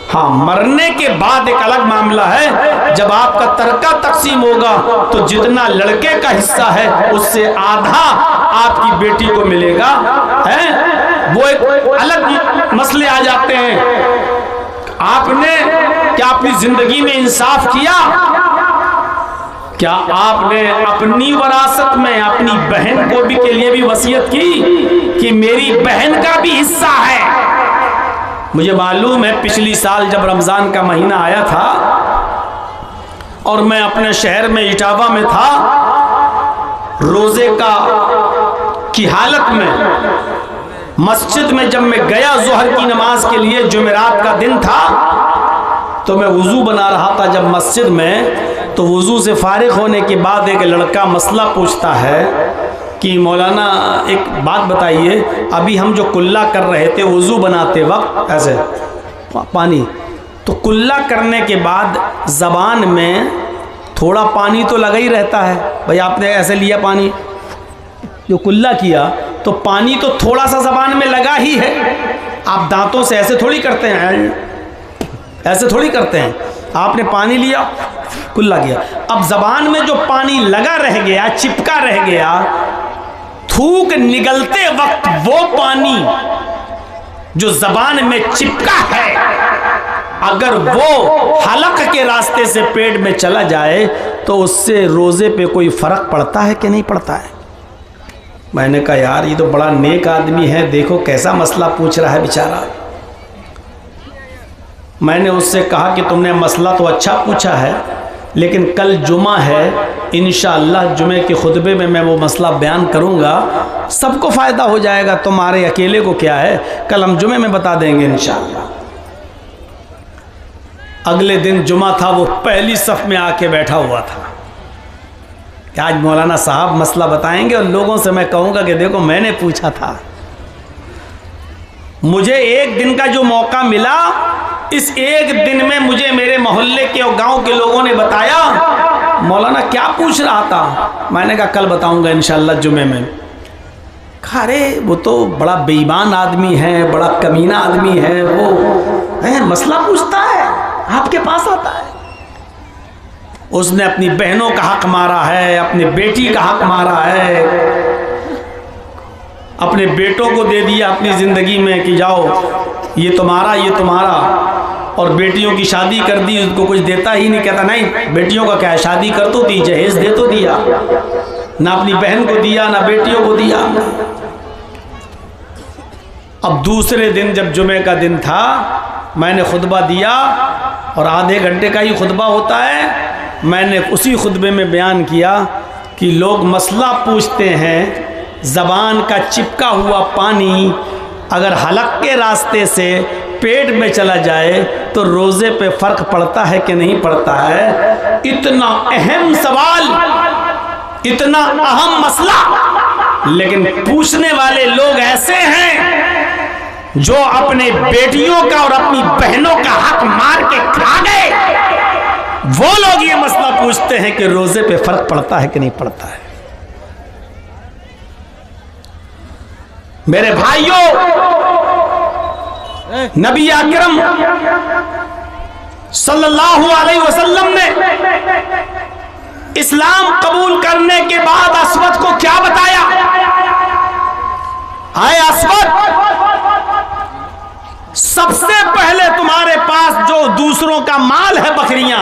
हाँ, मरने के बाद एक अलग मामला है, जब आपका तरका तकसीम होगा तो जितना लड़के का हिस्सा है उससे आधा आपकी बेटी को मिलेगा, है वो एक अलग मसले आ जाते हैं। आपने क्या अपनी जिंदगी में इंसाफ किया? क्या आपने अपनी वरासत में अपनी बहन को भी के लिए भी वसीयत की कि मेरी बहन का भी हिस्सा है? मुझे मालूम है पिछली साल जब रमज़ान का महीना आया था और मैं अपने शहर में इटावा में था, रोज़े की हालत में मस्जिद में जब मैं गया ज़ोहर की नमाज के लिए, जुमेरात का दिन था, तो मैं वज़ू बना रहा था जब मस्जिद में, तो वज़ू से फारिग होने के बाद एक लड़का मसला पूछता है कि मौलाना एक बात बताइए, अभी हम जो कुल्ला कर रहे थे वज़ू बनाते वक्त ऐसे पानी, तो कुल्ला करने के बाद ज़बान में थोड़ा पानी तो लगा ही रहता है। भाई आपने ऐसे लिया पानी, जो कुल्ला किया तो पानी तो थोड़ा सा ज़बान में लगा ही है। आप दांतों से ऐसे थोड़ी करते हैं, ऐसे थोड़ी करते हैं। आपने पानी लिया, कुल्ला किया, अब ज़बान में जो पानी लगा रह गया, चिपका रह गया, थूक निगलते वक्त वो पानी जो ज़बान में चिपका है, अगर वो हलक के रास्ते से पेट में चला जाए तो उससे रोज़े पे कोई फ़र्क पड़ता है कि नहीं पड़ता है? मैंने कहा यार ये तो बड़ा नेक आदमी है, देखो कैसा मसला पूछ रहा है बेचारा। मैंने उससे कहा कि तुमने मसला तो अच्छा पूछा है, लेकिन कल जुमा है, इंशाअल्लाह जुमे के खुतबे में मैं वो मसला बयान करूँगा, सबको फ़ायदा हो जाएगा, तुम्हारे अकेले को क्या है, कल हम जुमे में बता देंगे इंशाअल्लाह। अगले दिन जुमा था, वो पहली सफ में आके बैठा हुआ था कि आज मौलाना साहब मसला बताएंगे और लोगों से मैं कहूँगा कि देखो मैंने पूछा था। मुझे एक दिन का जो मौका मिला, इस एक दिन में मुझे मेरे मोहल्ले के और गांव के लोगों ने बताया, मौलाना क्या पूछ रहा था? मैंने कहा कल बताऊंगा इंशाअल्लाह जुमे में। कहा अरे वो तो बड़ा बेईमान आदमी है, बड़ा कमीना आदमी है, वो है मसला पूछता है, आपके पास आता है। उसने अपनी बहनों का हक मारा है, अपनी बेटी का हक मारा है, अपने बेटों को दे दिया अपनी ज़िंदगी में कि जाओ ये तुम्हारा, ये तुम्हारा, और बेटियों की शादी कर दी, उसको कुछ देता ही नहीं। कहता नहीं बेटियों का क्या है, शादी कर तो दी, जहेज दे तो दिया, ना अपनी बहन को दिया ना बेटियों को दिया। अब दूसरे दिन जब जुमे का दिन था, मैंने खुतबा दिया और आधे घंटे का ही खुतबा होता है। मैंने उसी खुतबे में बयान किया कि लोग मसला पूछते हैं, ज़बान का चिपका हुआ पानी अगर हलक के रास्ते से पेट में चला जाए तो रोज़े पे फ़र्क पड़ता है कि नहीं पड़ता है। इतना अहम सवाल, इतना अहम मसला, लेकिन पूछने वाले लोग ऐसे हैं जो अपने बेटियों का और अपनी बहनों का हक मार के खा गए। वो लोग ये मसला पूछते हैं कि रोज़े पे फ़र्क पड़ता है कि नहीं पड़ता है। मेरे भाइयों, नबी अकरम सल्लल्लाहु अलैहि वसल्लम ने इस्लाम कबूल करने के बाद अस्वद को क्या बताया? आए अस्वद, सबसे पहले तुम्हारे पास जो दूसरों का माल है, बकरियां,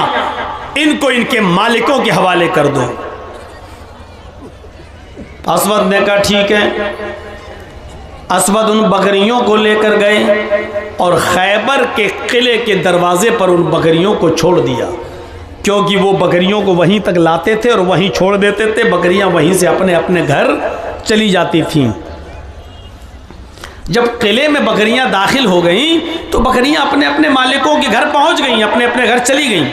इनको इनके मालिकों के हवाले कर दो। अस्वद ने कहा ठीक है। अस्वद उन बकरियों को लेकर गए और खैबर के किले के दरवाजे पर उन बकरियों को छोड़ दिया, क्योंकि वो बकरियों को वहीं तक लाते थे और वहीं छोड़ देते थे। बकरियां वहीं से अपने अपने घर चली जाती थीं। जब किले में बकरियां दाखिल हो गईं तो बकरियां अपने अपने मालिकों के घर पहुंच गईं, अपने अपने घर चली गईं।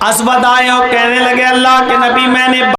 अस्वद आए और कहने लगे अल्लाह के नबी, मैंने